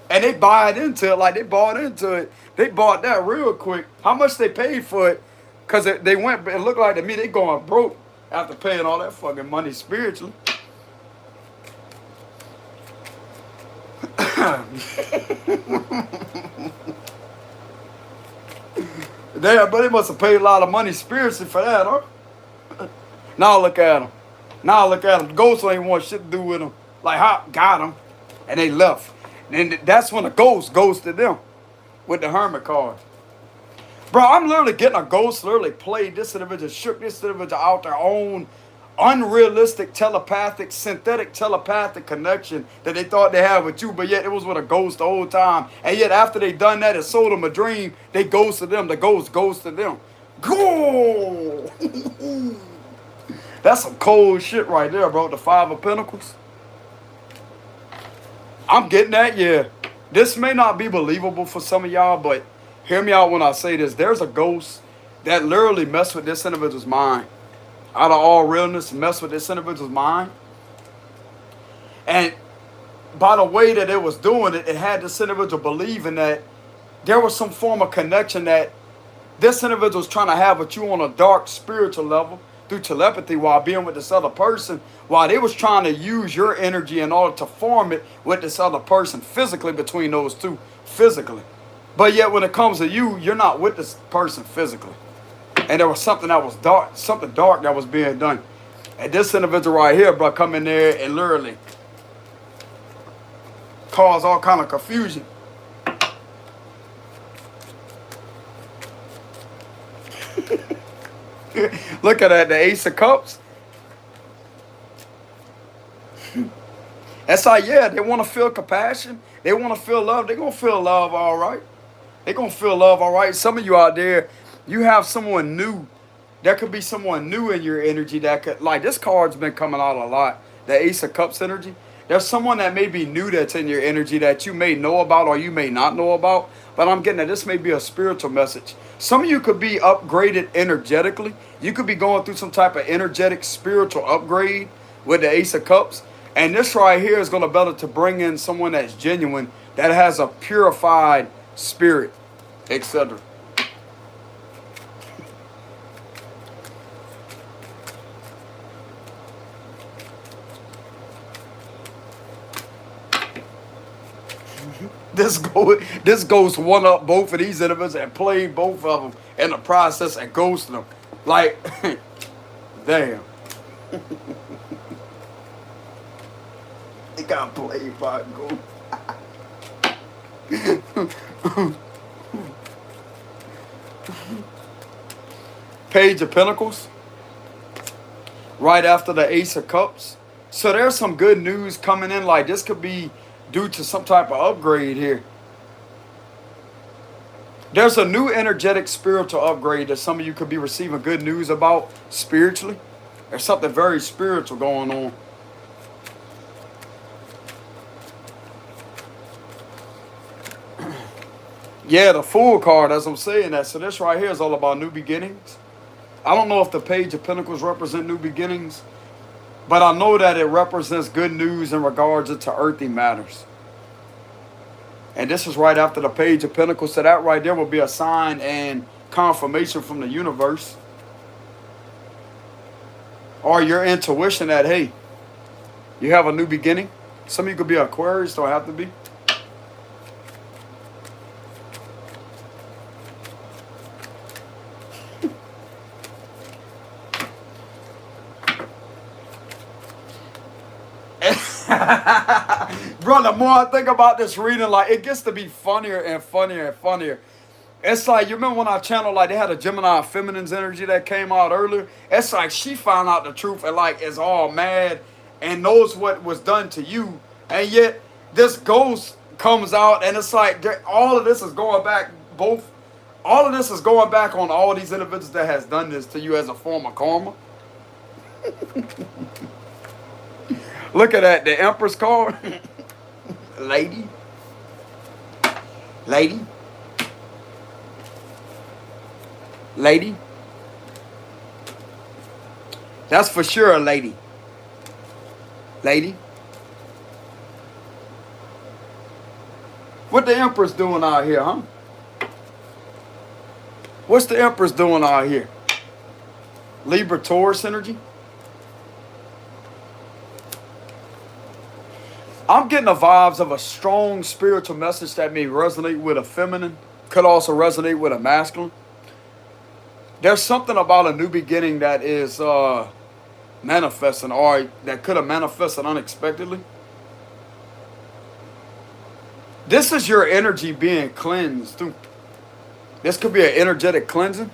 Speaker 1: And they buy it into it, like they bought into it. They bought that real quick. How much they paid for it? Because they went, it looked like to me they going broke after paying all that fucking money spiritually. Damn, but they must have paid a lot of money spiritually for that, huh? Now look at them. Now look at them. The ghosts ain't want shit to do with them. Like, how got them, and they left. And that's when the ghost ghosted them with the hermit card. Bro, I'm literally getting a ghost literally played this individual, shook this individual out their own unrealistic telepathic, synthetic telepathic connection that they thought they had with you, but yet it was with a ghost the whole time. And yet after they done that and sold them a dream, they ghosted them. The ghost ghosted them. Go! That's some cold shit right there, bro. The Five of Pentacles. I'm getting that, yeah. This may not be believable for some of y'all, but hear me out when I say this. There's a ghost that literally messed with this individual's mind. Out of all realness, messed with this individual's mind. And by the way that it was doing it, it had this individual believing that there was some form of connection that this individual was trying to have with you on a dark spiritual level through telepathy while being with this other person, while they was trying to use your energy in order to form it with this other person physically, between those two physically. But yet when it comes to you, you're not with this person physically. And there was something that was dark, something dark that was being done. And this individual right here, bro, come in there and literally cause all kind of confusion. Look at that, the Ace of Cups. That's like, yeah, they want to feel compassion. They want to feel love. They're going to feel love all right. They're going to feel love all right. Some of you out there, you have someone new. There could be someone new in your energy that could, like this card's been coming out a lot. The Ace of Cups energy. There's someone that may be new that's in your energy that you may know about or you may not know about. But I'm getting that this may be a spiritual message. Some of you could be upgraded energetically. You could be going through some type of energetic spiritual upgrade with the Ace of Cups. And this right here is going to be able to bring in someone that's genuine, that has a purified spirit, etc. This goes one up both of these individuals and played both of them in the process and ghosted them. Like, damn. He got played by a ghost. Page of Pentacles. Right after the Ace of Cups. So there's some good news coming in. Like this could be due to some type of upgrade here. There's a new energetic spiritual upgrade that some of you could be receiving good news about spiritually. There's something very spiritual going on. Yeah, the Fool card, as I'm saying that. So this right here is all about new beginnings. I don't know if the Page of Pentacles represent new beginnings, but I know that it represents good news in regards to earthly matters. And this is right after the Page of Pentacles. So that right there will be a sign and confirmation from the universe. Or your intuition that, hey, you have a new beginning. Some of you could be Aquarius, don't have to be. Bro, the more I think about this reading, like it gets to be funnier and funnier and funnier. It's like, you remember when our channel, like they had a Gemini Feminine's energy that came out earlier? It's like she found out the truth and like is all mad and knows what was done to you. And yet this ghost comes out and it's like all of this is going back all of this is going back on all these individuals that has done this to you as a form of karma. Look at that, the Empress card. Lady. Lady. That's for sure a lady. Lady. What the Empress doing out here, huh? What's the Empress doing out here? Libra Taurus energy. I'm getting the vibes of a strong spiritual message that may resonate with a feminine, could also resonate with a masculine. There's something about a new beginning that is manifesting, or that could have manifested unexpectedly. This is your energy being cleansed too. This could be an energetic cleansing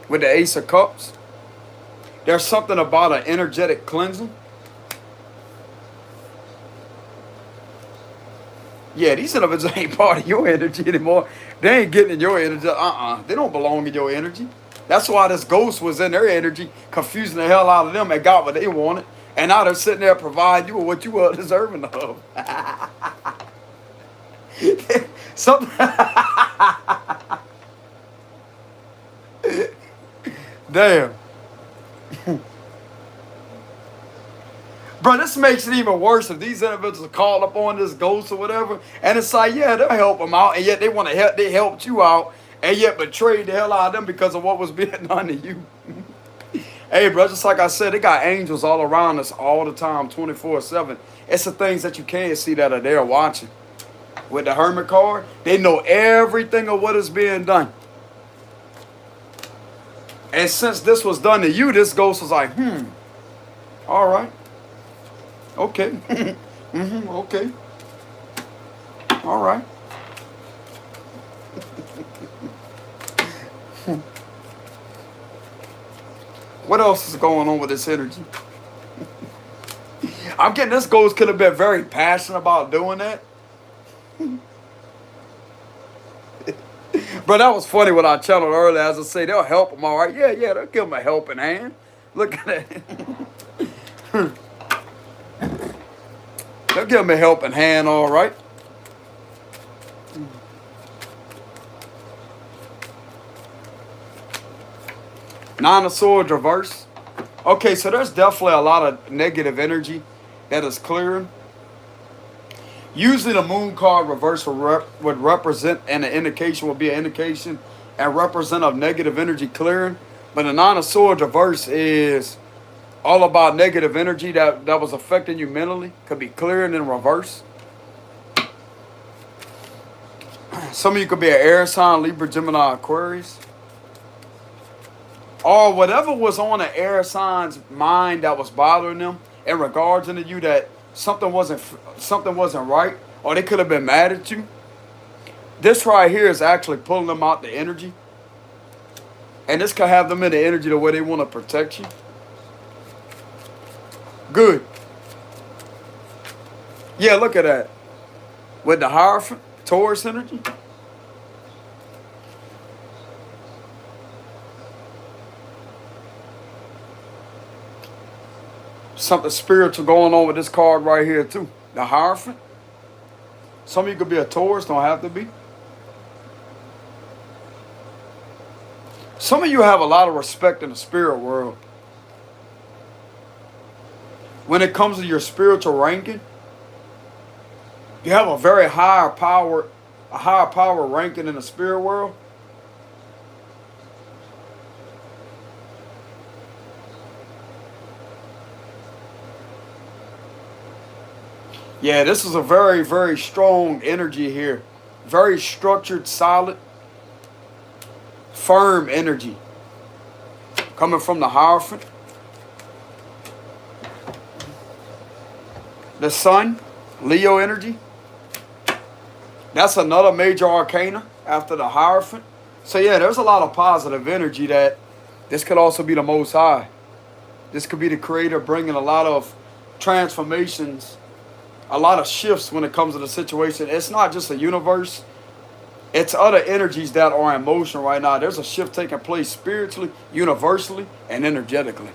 Speaker 1: with the Ace of Cups. There's something about an energetic cleansing. Yeah, these individuals ain't part of your energy anymore. They ain't getting in your energy. They don't belong in your energy. That's why this ghost was in their energy, confusing the hell out of them and got what they wanted. And now they're sitting there providing you with what you are deserving of. Something. Damn. Bro, this makes it even worse if these individuals are called up on this ghost or whatever, and it's like, yeah, they'll help them out, and yet they want to help, they helped you out, and yet betrayed the hell out of them because of what was being done to you. Hey, bro, just like I said, they got angels all around us all the time, 24/7. It's the things that you can't see that are there watching. With the Hermit card, they know everything of what is being done. And since this was done to you, this ghost was like, all right. Okay. Okay. All right. What else is going on with this energy? I'm getting this ghost could have been very passionate about doing that. Bro, that was funny what I channeled earlier. As I say, they'll help them all right. Yeah, they'll give them a helping hand. Look at that. They'll give them a helping hand, all right. Nine of Swords reverse. Okay, so there's definitely a lot of negative energy that is clearing. Usually the Moon card reverse would represent, and the indication would be an indication and represent of negative energy clearing. But the Nine of Swords reverse is all about negative energy that was affecting you mentally. Could be clearing in reverse. Some of you could be an air sign, Libra, Gemini, Aquarius. Or whatever was on the air sign's mind that was bothering them in regards to you, that something wasn't right, or they could have been mad at you. This right here is actually pulling them out the energy. And this could have them in the energy the way they want to protect you. Good. Yeah, look at that. With the Hierophant, Taurus energy. Something spiritual going on with this card right here too. The Hierophant. Some of you could be a Taurus, don't have to be. Some of you have a lot of respect in the spirit world. When it comes to your spiritual ranking, you have a very higher power ranking in the spirit world. Yeah, this is a very, very strong energy here. Very structured, solid, firm energy. Coming from the Hierophant. The Sun, Leo energy. That's another major arcana after the Hierophant. So yeah, there's a lot of positive energy that this could also be the Most High. This could be the Creator bringing a lot of transformations, a lot of shifts when it comes to the situation. It's not just a universe. It's other energies that are in motion right now. There's a shift taking place spiritually, universally, and energetically.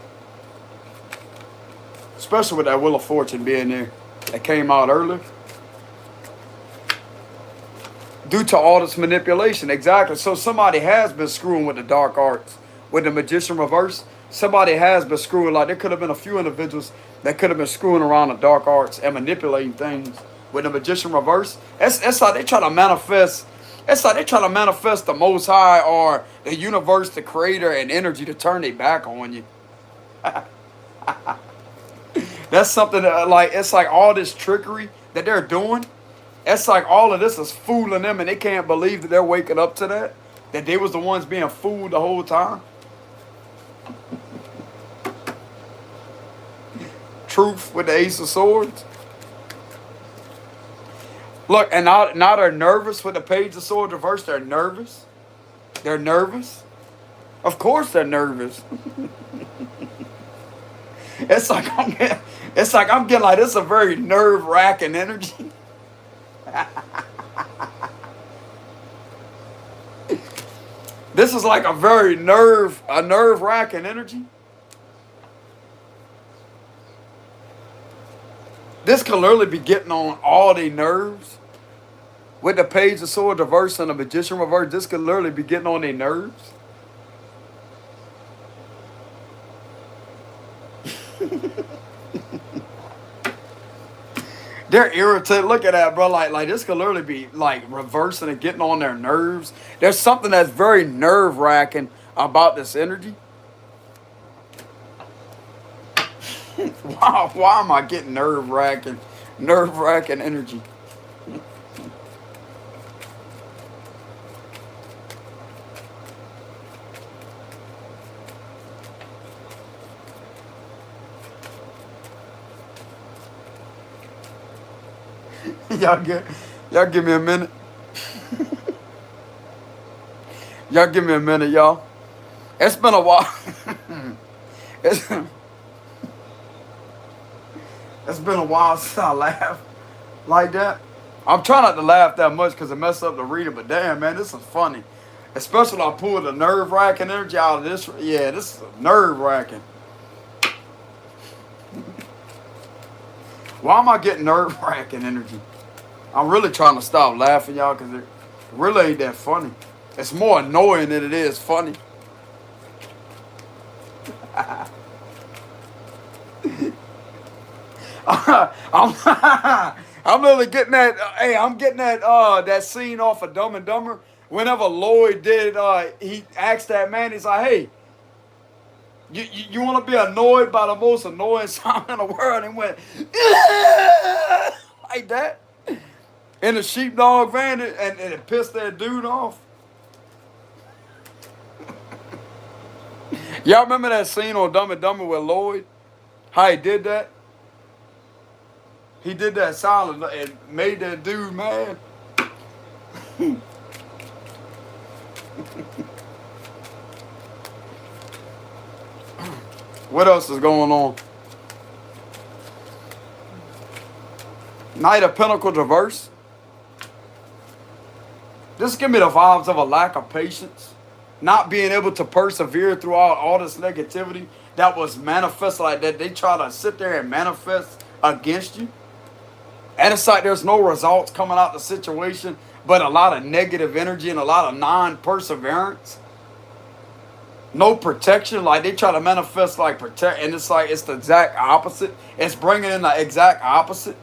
Speaker 1: Especially with that Wheel of Fortune being there. That came out earlier. due to all this manipulation. Exactly. So somebody has been screwing with the dark arts, with the magician reverse. Somebody has been screwing. Like there could have been a few individuals that could have been screwing around the dark arts and manipulating things with the magician reverse. It's like they try to manifest. It's like they try to manifest the Most High or the universe, the Creator, and energy to turn their back on you. That's something that, like, it's like all this trickery that they're doing. It's like all of this is fooling them, and they can't believe that they're waking up to that. That they was the ones being fooled the whole time. Truth with the Ace of Swords. Look, and now they're nervous with the Page of Swords reverse. They're nervous. They're nervous. Of course they're nervous. It's like I'm getting like this is a very nerve-wracking energy. This is like a very nerve-wracking energy. This could literally be getting on all the nerves. With the Page of Swords reverse and the Magician reverse, this could literally be getting on their nerves. They're irritated. Look at that, bro. Like this could literally be like reversing and getting on their nerves. There's something that's very nerve-wracking about this energy. Why am I getting nerve-wracking energy? Y'all give me a minute. Y'all give me a minute, y'all. It's been a while. it's been a while since I laughed like that. I'm trying not to laugh that much because it messed up the reading, but damn, man, this is funny. Especially when I pull the nerve-wracking energy out of this. Yeah, this is nerve-wracking. Why am I getting nerve-wracking energy? I'm really trying to stop laughing, y'all, because it really ain't that funny. It's more annoying than it is funny. I'm really getting that. Hey, I'm getting that scene off of Dumb and Dumber. Whenever Lloyd did, he asked that man. He's like, "Hey, you want to be annoyed by the most annoying sound in the world?" And he went like that in the sheepdog van, and it pissed that dude off. Y'all remember that scene on Dumb and Dumber with Lloyd? How he did that? He did that sound and made that dude mad. What else is going on? Knight of Pentacles reverse. This give me the vibes of a lack of patience. Not being able to persevere throughout all this negativity that was manifest like that. They try to sit there and manifest against you. And it's like there's no results coming out the situation, but a lot of negative energy and a lot of non-perseverance. No protection. Like they try to manifest like protect, and it's like it's the exact opposite. It's bringing in the exact opposite.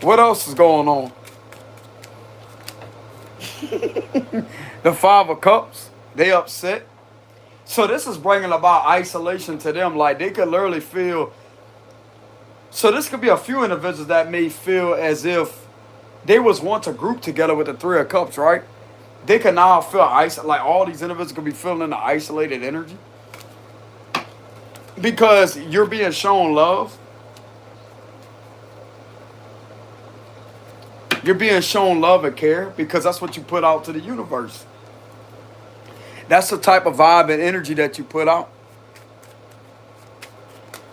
Speaker 1: What else is going on? The Five of Cups, they upset. So this is bringing about isolation to them. Like they could literally feel. So this could be a few individuals that may feel as if they was once a group together with the Three of Cups, right? They could now feel isolated. Like all these individuals could be feeling the isolated energy. Because you're being shown love. You're being shown love and care because that's what you put out to the universe. That's the type of vibe and energy that you put out.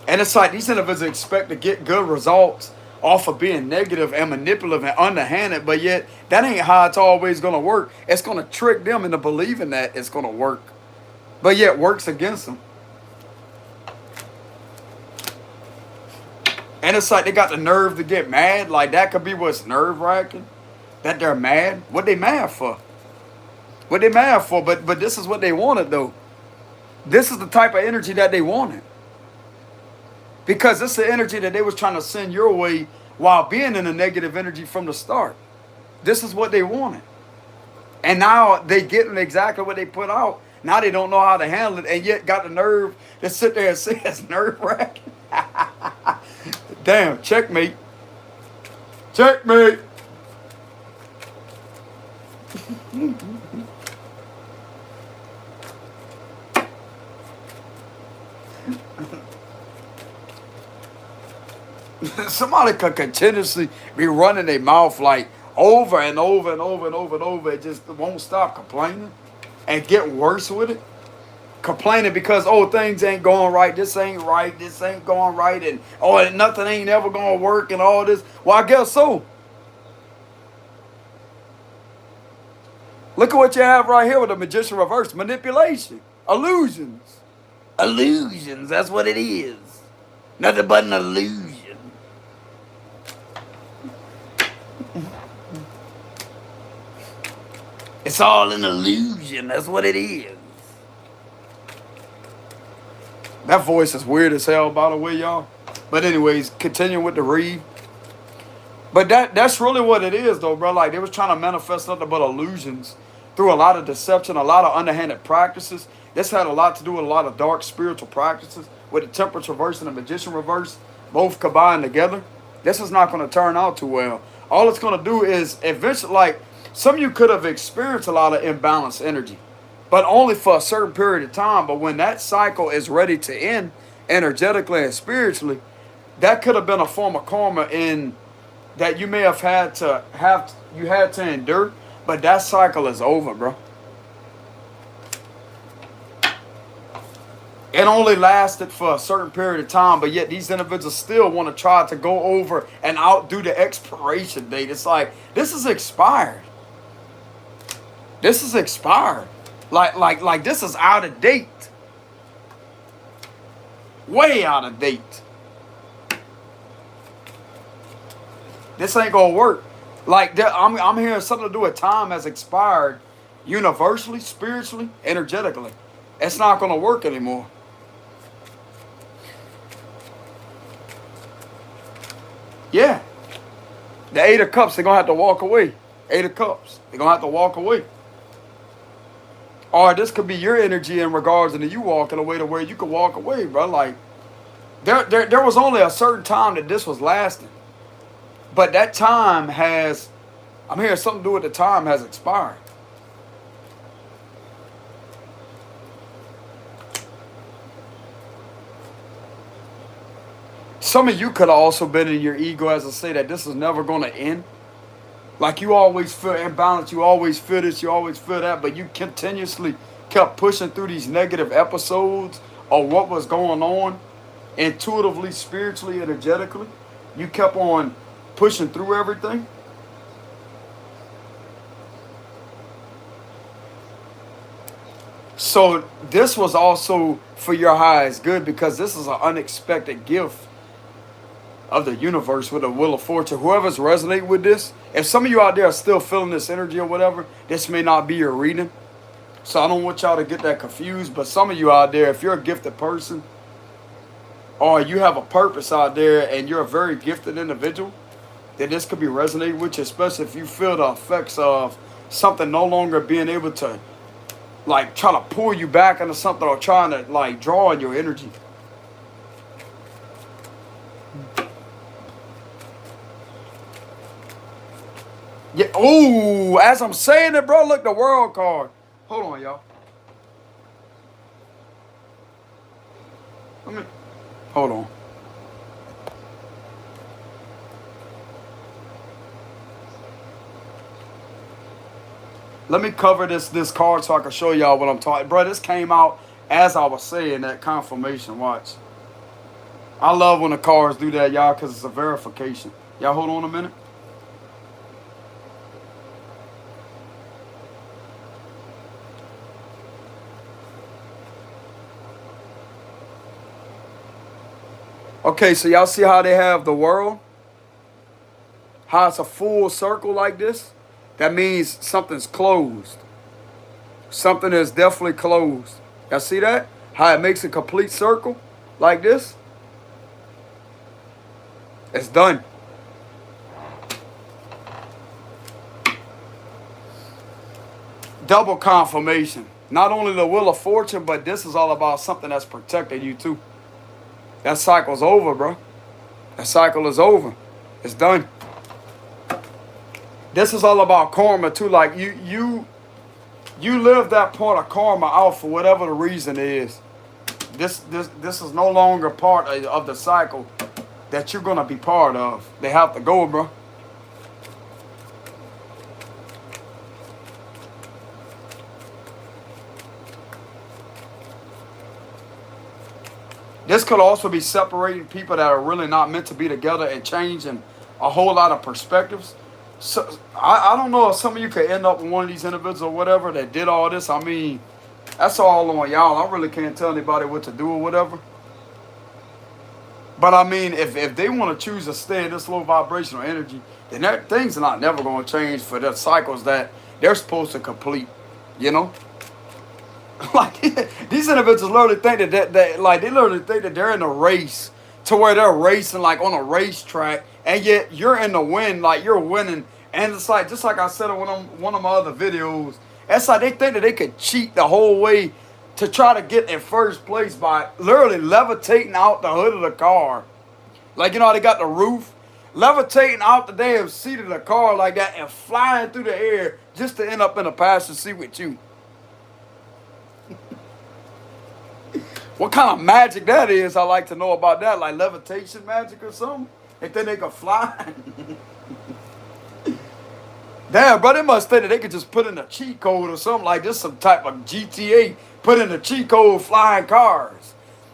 Speaker 1: And it's like these individuals expect to get good results off of being negative and manipulative and underhanded, but yet that ain't how it's always going to work. It's going to trick them into believing that it's going to work. but yet works against them. And it's like they got the nerve to get mad. Like that could be what's nerve wracking. That they're mad. What they mad for? What they mad for? But this is what they wanted though. This is the type of energy that they wanted. Because it's the energy that they was trying to send your way while being in a negative energy from the start. This is what they wanted. And now they getting exactly what they put out. Now they don't know how to handle it and yet got the nerve to sit there and say it's nerve wracking. Damn, checkmate. Checkmate. Somebody could continuously be running their mouth like over and over and over and over and over. It just won't stop complaining and get worse with it. Complaining because, oh, things ain't going right. This ain't right. This ain't going right. And, oh, nothing ain't ever going to work and all this. Well, I guess so. Look at what you have right here with the magician reverse. Manipulation. Illusions. Illusions. That's what it is. Nothing but an illusion. It's all an illusion. That's what it is. That voice is weird as hell, by the way, y'all. But anyways, continue with the read. But that's really what it is, though, bro. Like, they was trying to manifest nothing but illusions through a lot of deception, a lot of underhanded practices. This had a lot to do with a lot of dark spiritual practices. With the temperance reverse and the magician reverse, both combined together. This is not going to turn out too well. All it's going to do is eventually, like, some of you could have experienced a lot of imbalanced energy, but only for a certain period of time. But when that cycle is ready to end energetically and spiritually, that could have been a form of karma in that you may have had to endure, but that cycle is over, bro. It only lasted for a certain period of time, but yet these individuals still want to try to go over and outdo the expiration date. It's like, this is expired. This is expired. Like this is out of date. Way out of date. This ain't gonna work. Like I'm hearing something to do with time has expired universally, spiritually, energetically. It's not gonna work anymore. Yeah. The Eight of Cups, they're gonna have to walk away. Eight of Cups. They're gonna have to walk away. Or this could be your energy in regards to you walking away to where you could walk away, bro. Like, there was only a certain time that this was lasting. But that time has, I'm hearing something to do with the time has expired. Some of you could have also been in your ego as I say that this is never going to end. Like you always feel imbalanced, you always feel this, you always feel that, but you continuously kept pushing through these negative episodes of what was going on intuitively, spiritually, energetically. You kept on pushing through everything. So this was also for your highest good because this is an unexpected gift of the universe with a Wheel of Fortune. Whoever's resonating with this, if some of you out there are still feeling this energy or whatever, this may not be your reading. So I don't want y'all to get that confused. But some of you out there, if you're a gifted person or you have a purpose out there and you're a very gifted individual, then this could be resonating with you, especially if you feel the effects of something no longer being able to like try to pull you back into something or trying to like draw on your energy. Yeah. Oh, as I'm saying it, bro, look, the world card. Hold on, y'all. Hold on. Let me cover this card so I can show y'all what I'm talking. Bro, this came out as I was saying that confirmation. Watch. I love when the cards do that, y'all, because it's a verification. Y'all hold on a minute. Okay, so y'all see how they have the world? How it's a full circle like this? That means something's closed. Something is definitely closed. Y'all see that? How it makes a complete circle like this? It's done. Double confirmation. Not only the Wheel of Fortune, but this is all about something that's protecting you too. That cycle's over, bro. That cycle is over. It's done. This is all about karma too. Like you live that part of karma out for whatever the reason is. This is no longer part of the cycle that you're gonna be part of. They have to go, bro. This could also be separating people that are really not meant to be together and changing a whole lot of perspectives. So I don't know if some of you could end up with one of these individuals or whatever that did all this. I mean, that's all on y'all. I really can't tell anybody what to do or whatever. But I mean, if they want to choose to stay in this low vibrational energy, then things are not never going to change for the cycles that they're supposed to complete. You know? Like, these individuals literally think that like, they literally think that they're in a race to where they're racing, like, on a racetrack, and yet you're in the win, like, you're winning. And it's like, just like I said in one of my other videos, it's like they think that they could cheat the whole way to try to get in first place by literally levitating out the hood of the car. Like, you know how they got the roof? Levitating out the damn seat of the car like that and flying through the air just to end up in a passenger seat with you. What kind of magic that is, I like to know about that. Like levitation magic or something? They think they can fly? Damn, bro, they must think that they could just put in a cheat code or something like this, some type of GTA, put in a cheat code flying cars.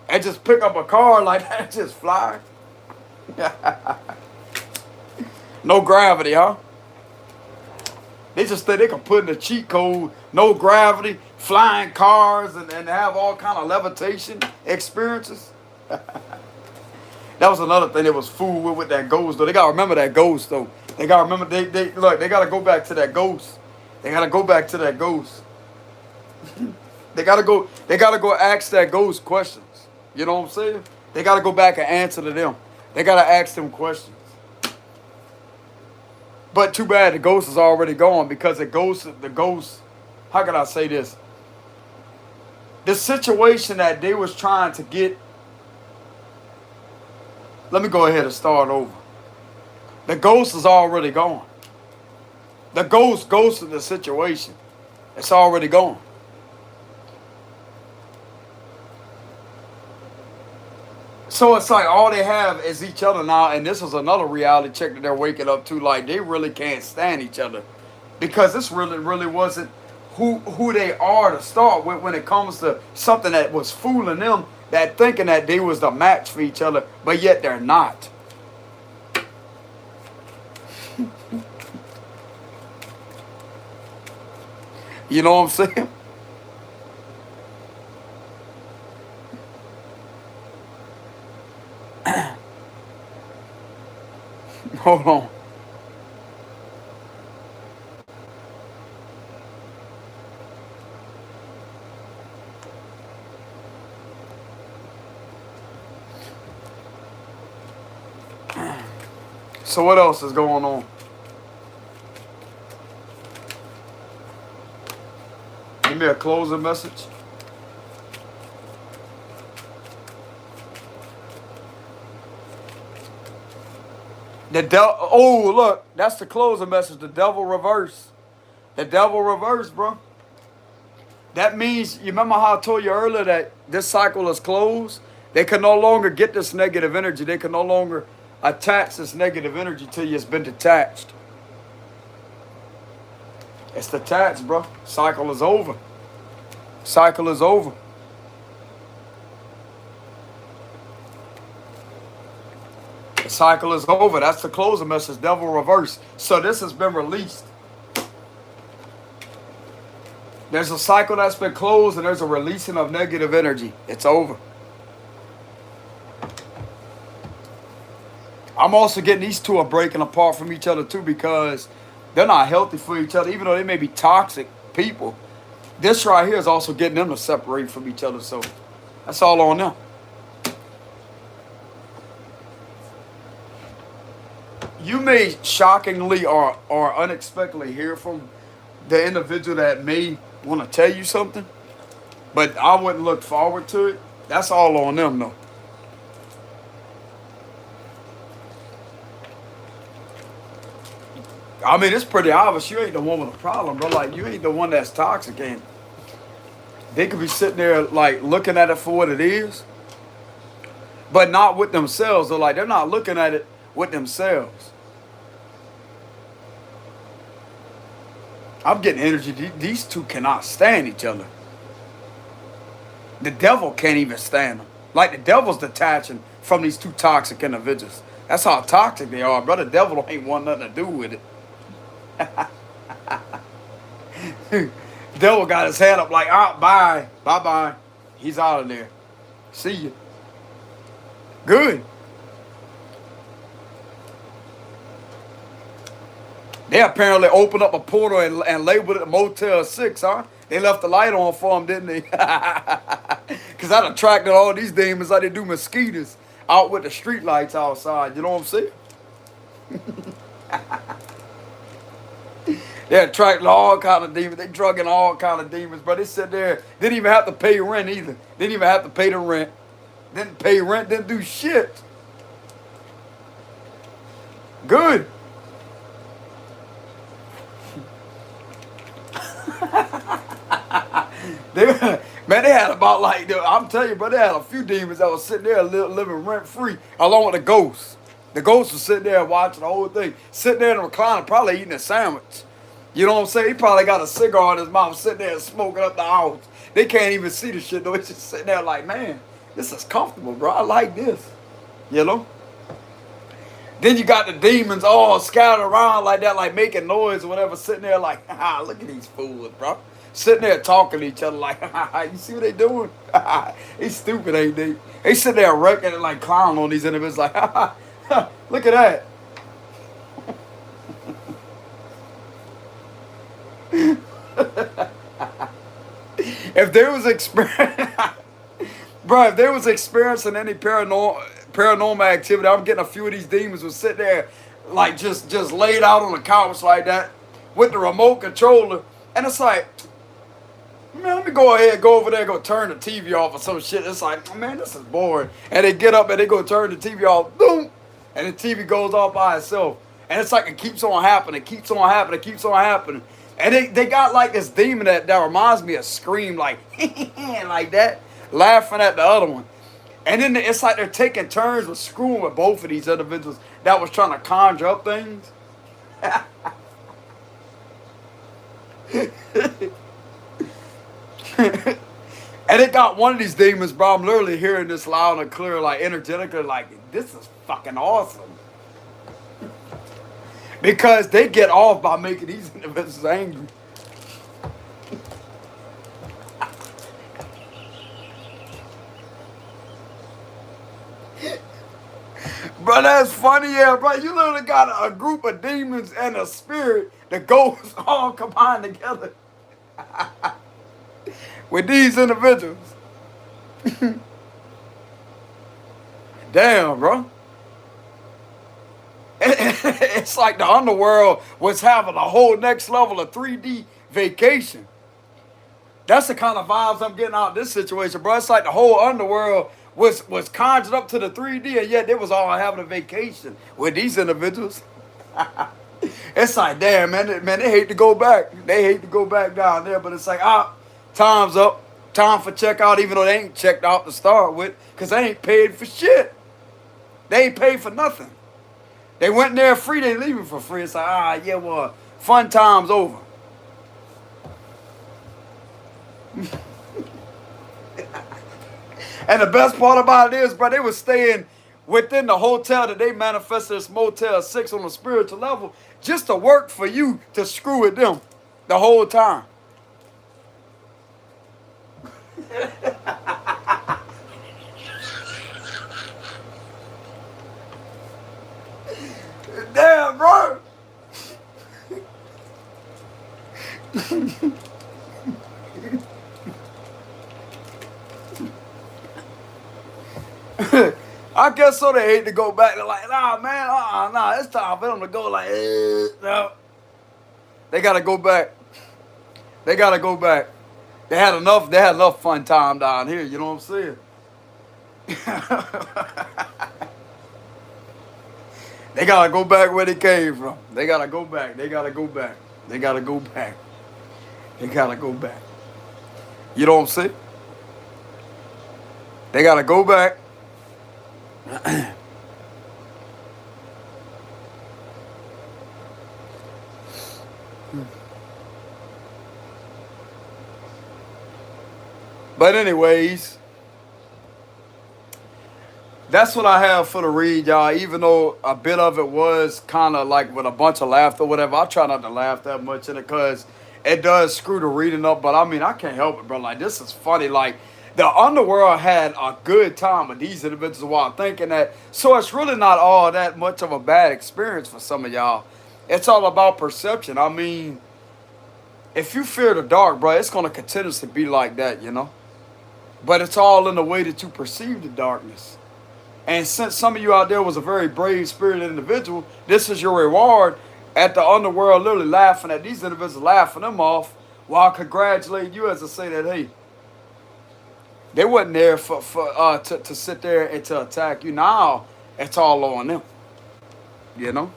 Speaker 1: And just pick up a car like that and just fly. No gravity, huh? They just think they can put in a cheat code, no gravity, flying cars, and have all kind of levitation experiences. That was another thing they was fooled with that ghost, though. They got to remember that ghost, though. They got to remember, look, they got to go back to that ghost. They got to go back to that ghost. They got to go ask that ghost questions. You know what I'm saying? They got to go back and answer to them. They got to ask them questions. But too bad the ghost is already gone, because the ghost, how can I say this? The situation that they was trying to get, let me go ahead and start over. The ghost is already gone. The ghost ghosted the situation. It's already gone. So it's like all they have is each other now, and this is another reality check that they're waking up to. Like, they really can't stand each other, because this really wasn't who they are to start with when it comes to something that was fooling them, that thinking that they was the match for each other, but yet they're not. You know what I'm saying? Hold on. So what else is going on? Give me a closing message. The devil. Oh, look, that's the closing message. The devil reverse. The devil reverse, bro. That means, you remember how I told you earlier that this cycle is closed? They can no longer get this negative energy. They can no longer attach this negative energy to you. It's been detached. It's detached, bro. Cycle is over. Cycle is over. The cycle is over. That's the closing message. Devil reverse. So this has been released. There's a cycle that's been closed, and there's a releasing of negative energy. It's over. I'm also getting these two are breaking apart from each other too because they're not healthy for each other, even though they may be toxic people. This right here is also getting them to separate from each other. So that's all on them. You may shockingly or unexpectedly hear from the individual that may want to tell you something, but I wouldn't look forward to it. That's all on them though. I mean, it's pretty obvious you ain't the one with a problem, bro. Like, you ain't the one that's toxic, and they could be sitting there, like, looking at it for what it is, but not with themselves. They're like, they're not looking at it with themselves. I'm getting energy. These two cannot stand each other. The devil can't even stand them. Like, the devil's detaching from these two toxic individuals. That's how toxic they are, bro. The devil ain't want nothing to do with it. Devil got his hand up like, ah, bye. Bye-bye. He's out of there. See you. Good. They apparently opened up a portal and labeled it Motel 6, huh? They left the light on for them, didn't they? Because that attracted all these demons like they do mosquitoes out with the street lights outside. You know what I'm saying? They attracted all kind of demons. They drug in all kind of demons, but they sit there. Didn't even have to pay rent either. Didn't even have to pay the rent. Didn't pay rent. Didn't do shit. Good. Man, they had about like, I'm telling you, bro, they had a few demons that was sitting there living rent free along with the ghosts. The ghosts was sitting there watching the whole thing, sitting there in the recliner, probably eating a sandwich. You know what I'm saying? He probably got a cigar in his mouth, sitting there smoking up the house. They can't even see the shit though. It's just sitting there like, man, this is comfortable, bro. I like this. You know? Then you got the demons all scattered around like that, like making noise or whatever, sitting there like, look at these fools, bro. Sitting there talking to each other like, you see what they doing? They stupid, ain't they? They sit there wrecking and like clown on these individuals like, look at that. If there was experience, bro, if there was experiencing any paranormal activity, I'm getting a few of these demons would sit there like just laid out on the couch like that with the remote controller, and it's like, man, let me go ahead, go over there, go turn the TV off or some shit. It's like, man, this is boring. And they get up and they go turn the TV off, boom, and the TV goes off by itself. And it's like it keeps on happening, keeps on happening, keeps on happening. And they got like this demon that reminds me of Scream, like, like that, laughing at the other one. And then it's like they're taking turns with screwing with both of these individuals that was trying to conjure up things. And it got one of these demons, bro. I'm literally hearing this loud and clear, like energetically, like, this is fucking awesome. Because they get off by making these individuals angry. Bro, that's funny, yeah, bro. You literally got a group of demons and a spirit that goes all combined together with these individuals. Damn, bro. It's like the underworld was having a whole next level of 3D vacation. That's the kind of vibes I'm getting out of this situation, bro. It's like the whole underworld was conjured up to the 3D, and yet they was all having a vacation with these individuals. It's like, damn, man, they hate to go back. They hate to go back down there, but it's like, time's up. Time for checkout, even though they ain't checked out to start with, because they ain't paid for shit. They ain't paid for nothing. They went there free, they leaving for free. It's like, yeah, well, fun time's over. And the best part about it is, bro, they were staying within the hotel that they manifested as Motel 6 on a spiritual level just to work for you to screw with them the whole time. I guess so. They hate to go back. They're like, nah, man, nah, it's time for them to go. Like, no, they gotta go back. They gotta go back. They had enough. They had enough fun time down here. You know what I'm saying? They gotta go back where they came from. They gotta go back. They gotta go back. They gotta go back. They gotta go back. You know what I'm saying? They gotta go back. But anyways, that's what I have for the read, y'all. Even though a bit of it was kind of like with a bunch of laughter or whatever, I try not to laugh that much in it because it does screw the reading up. But I mean, I can't help it, bro. Like, this is funny. Like, the underworld had a good time with these individuals while thinking that. So it's really not all that much of a bad experience for some of y'all. It's all about perception. I mean, if you fear the dark, bro, it's going to continuously be like that, you know? But it's all in the way that you perceive the darkness. And since some of you out there was a very brave spirited individual, this is your reward at the underworld, literally laughing at these individuals, laughing them off while congratulating you as to say that, hey, they wasn't there to sit there and to attack you. Now it's all on them, you know?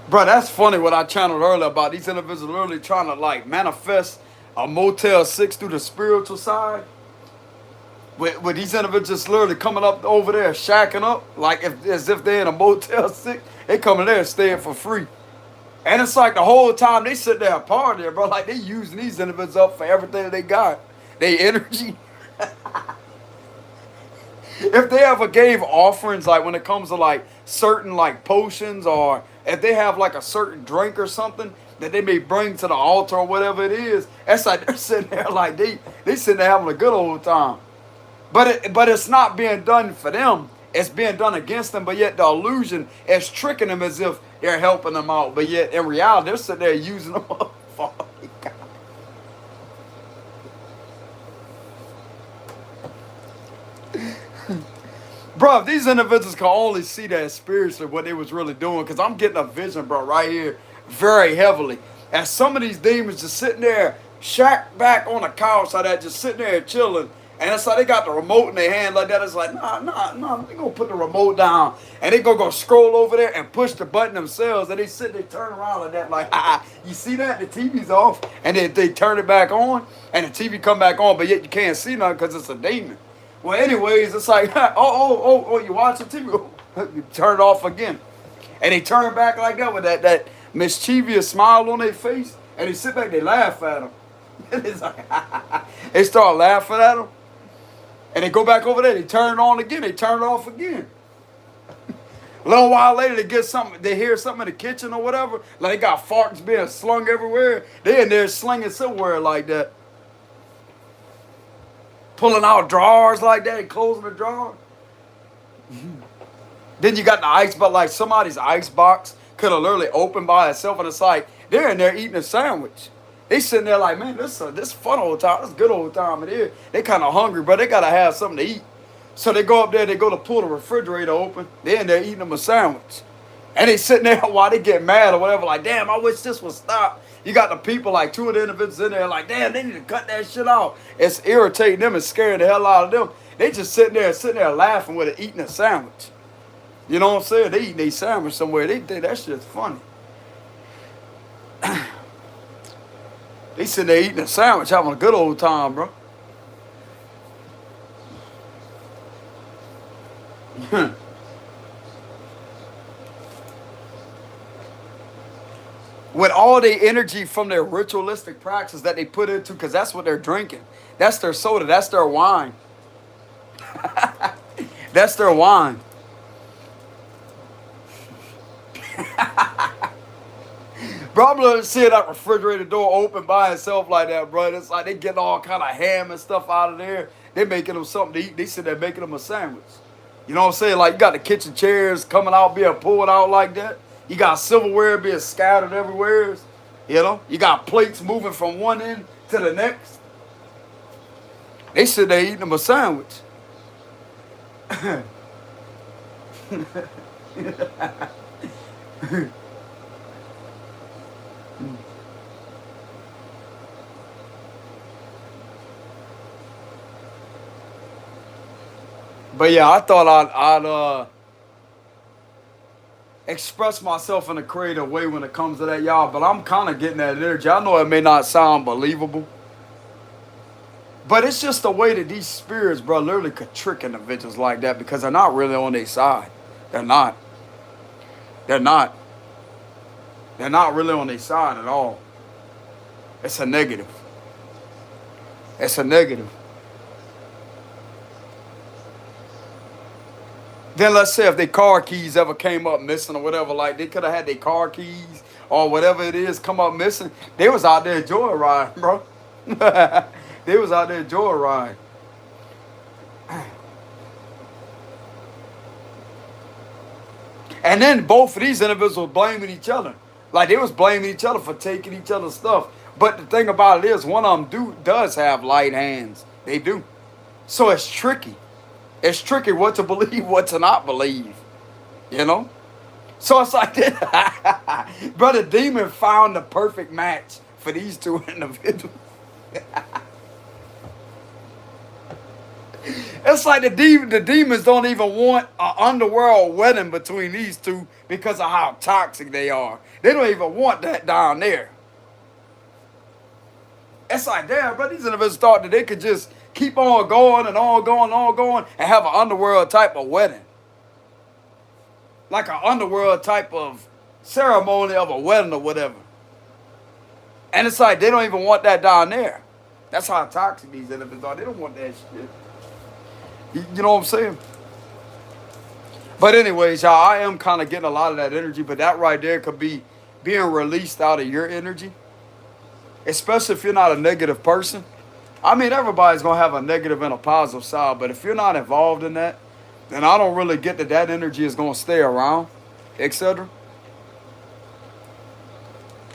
Speaker 1: Bro, that's funny what I channeled earlier about these individuals literally trying to like manifest a Motel 6 through the spiritual side. With these individuals literally coming up over there, shacking up, like as if they're in a Motel 6. They coming there staying for free. And it's like the whole time they sit there partying, bro. Like, they using these individuals up for everything that they got. They energy. If they ever gave offerings, like when it comes to like certain like potions, or if they have like a certain drink or something that they may bring to the altar or whatever it is, that's like they're sitting there like they sitting there having a good old time. But it's not being done for them. It's being done against them. But yet the illusion is tricking them as if they're helping them out. But yet in reality, they're sitting there using them up. Bro, if these individuals can only see that spiritually, what they was really doing, because I'm getting a vision, bro, right here, very heavily. As some of these demons just sitting there, shack back on the couch like that, just sitting there chilling. And it's like they got the remote in their hand like that. It's like, nah, they gonna put the remote down. And they gonna go scroll over there and push the button themselves. And they sit there, turn around like that, like, you see that? The TV's off. And they turn it back on, and the TV come back on, but yet you can't see nothing because it's a demon. Well, anyways, it's like, oh, you watching TV? You turn it off again. And they turn back like that with that mischievous smile on their face. And they sit back, they laugh at them. It's like, they start laughing at them. And they go back over there, they turn it on again, they turn it off again. A little while later, they get something, they hear something in the kitchen or whatever. Like they got forks being slung everywhere. They in there slinging somewhere like that. Pulling out drawers like that and closing the drawer. Then you got the ice box, like somebody's ice box could have literally opened by itself, and it's like they're in there eating a sandwich. They sitting there like, man, this fun old time, this good old time it is. They kind of hungry, but they gotta have something to eat. So they go up there, they go to pull the refrigerator open. They're in there eating them a sandwich. And they sitting there while they get mad or whatever, like, damn, I wish this would stop. You got the people, like two of the individuals in there, like, damn, they need to cut that shit out. It's irritating them and scaring the hell out of them. They just sitting there laughing with it, eating a sandwich. You know what I'm saying? They eating a sandwich somewhere. They think that shit's funny. They sitting there eating a sandwich, having a good old time, bro. With all the energy from their ritualistic practice that they put into, because that's what they're drinking. That's their soda. That's their wine. That's their wine. Bro, I'm seeing that refrigerator door open by itself like that, bro. It's like they getting all kind of ham and stuff out of there. They making them something to eat. They sit there making them a sandwich. You know what I'm saying? Like, you got the kitchen chairs coming out, being pulled out like that. You got silverware being scattered everywhere. You know? You got plates moving from one end to the next. They sit there eating them a sandwich. But yeah, I thought I'd express myself in a creative way when it comes to that, y'all. But I'm kind of getting that energy. I know it may not sound believable, but it's just the way that these spirits, bro, literally could trick individuals like that because they're not really on their side. They're not. They're not. They're not really on their side at all. It's a negative. It's a negative. Then let's say if their car keys ever came up missing or whatever, like they could have had their car keys or whatever it is come up missing. They was out there joyriding, bro. They was out there joyriding. And then both of these individuals blaming each other. Like they was blaming each other for taking each other's stuff. But the thing about it is, one of them does have light hands. They do. So it's tricky. It's tricky what to believe, what to not believe. You know? So it's like that. Brother Demon found the perfect match for these two individuals. It's like the demons don't even want an underworld wedding between these two because of how toxic they are. They don't even want that down there. It's like, damn, but these individuals thought that they could just keep on going and on going and on going and have an underworld type of wedding. Like an underworld type of ceremony of a wedding or whatever. And it's like, they don't even want that down there. That's how toxic these individuals are. They don't want that shit. You know what I'm saying? But anyways, y'all, I am kind of getting a lot of that energy, but that right there could be being released out of your energy. Especially if you're not a negative person. I mean, everybody's going to have a negative and a positive side, but if you're not involved in that, then I don't really get that energy is going to stay around, etc.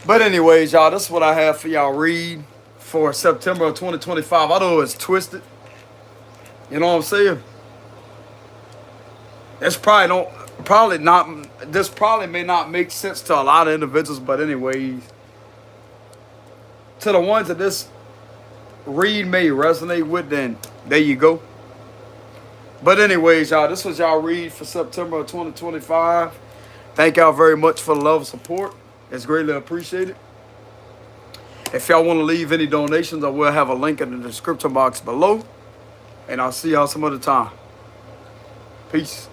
Speaker 1: But anyways, y'all, this is what I have for y'all read for September of 2025. I know it's twisted. You know what I'm saying? This probably may not make sense to a lot of individuals, but anyways, to the ones that this read may resonate with, then there you go. But anyways, y'all, this was y'all read for September of 2025. Thank y'all very much for the love and support. It's greatly appreciated. If y'all want to leave any donations, I will have a link in the description box below. And I'll see y'all some other time. Peace.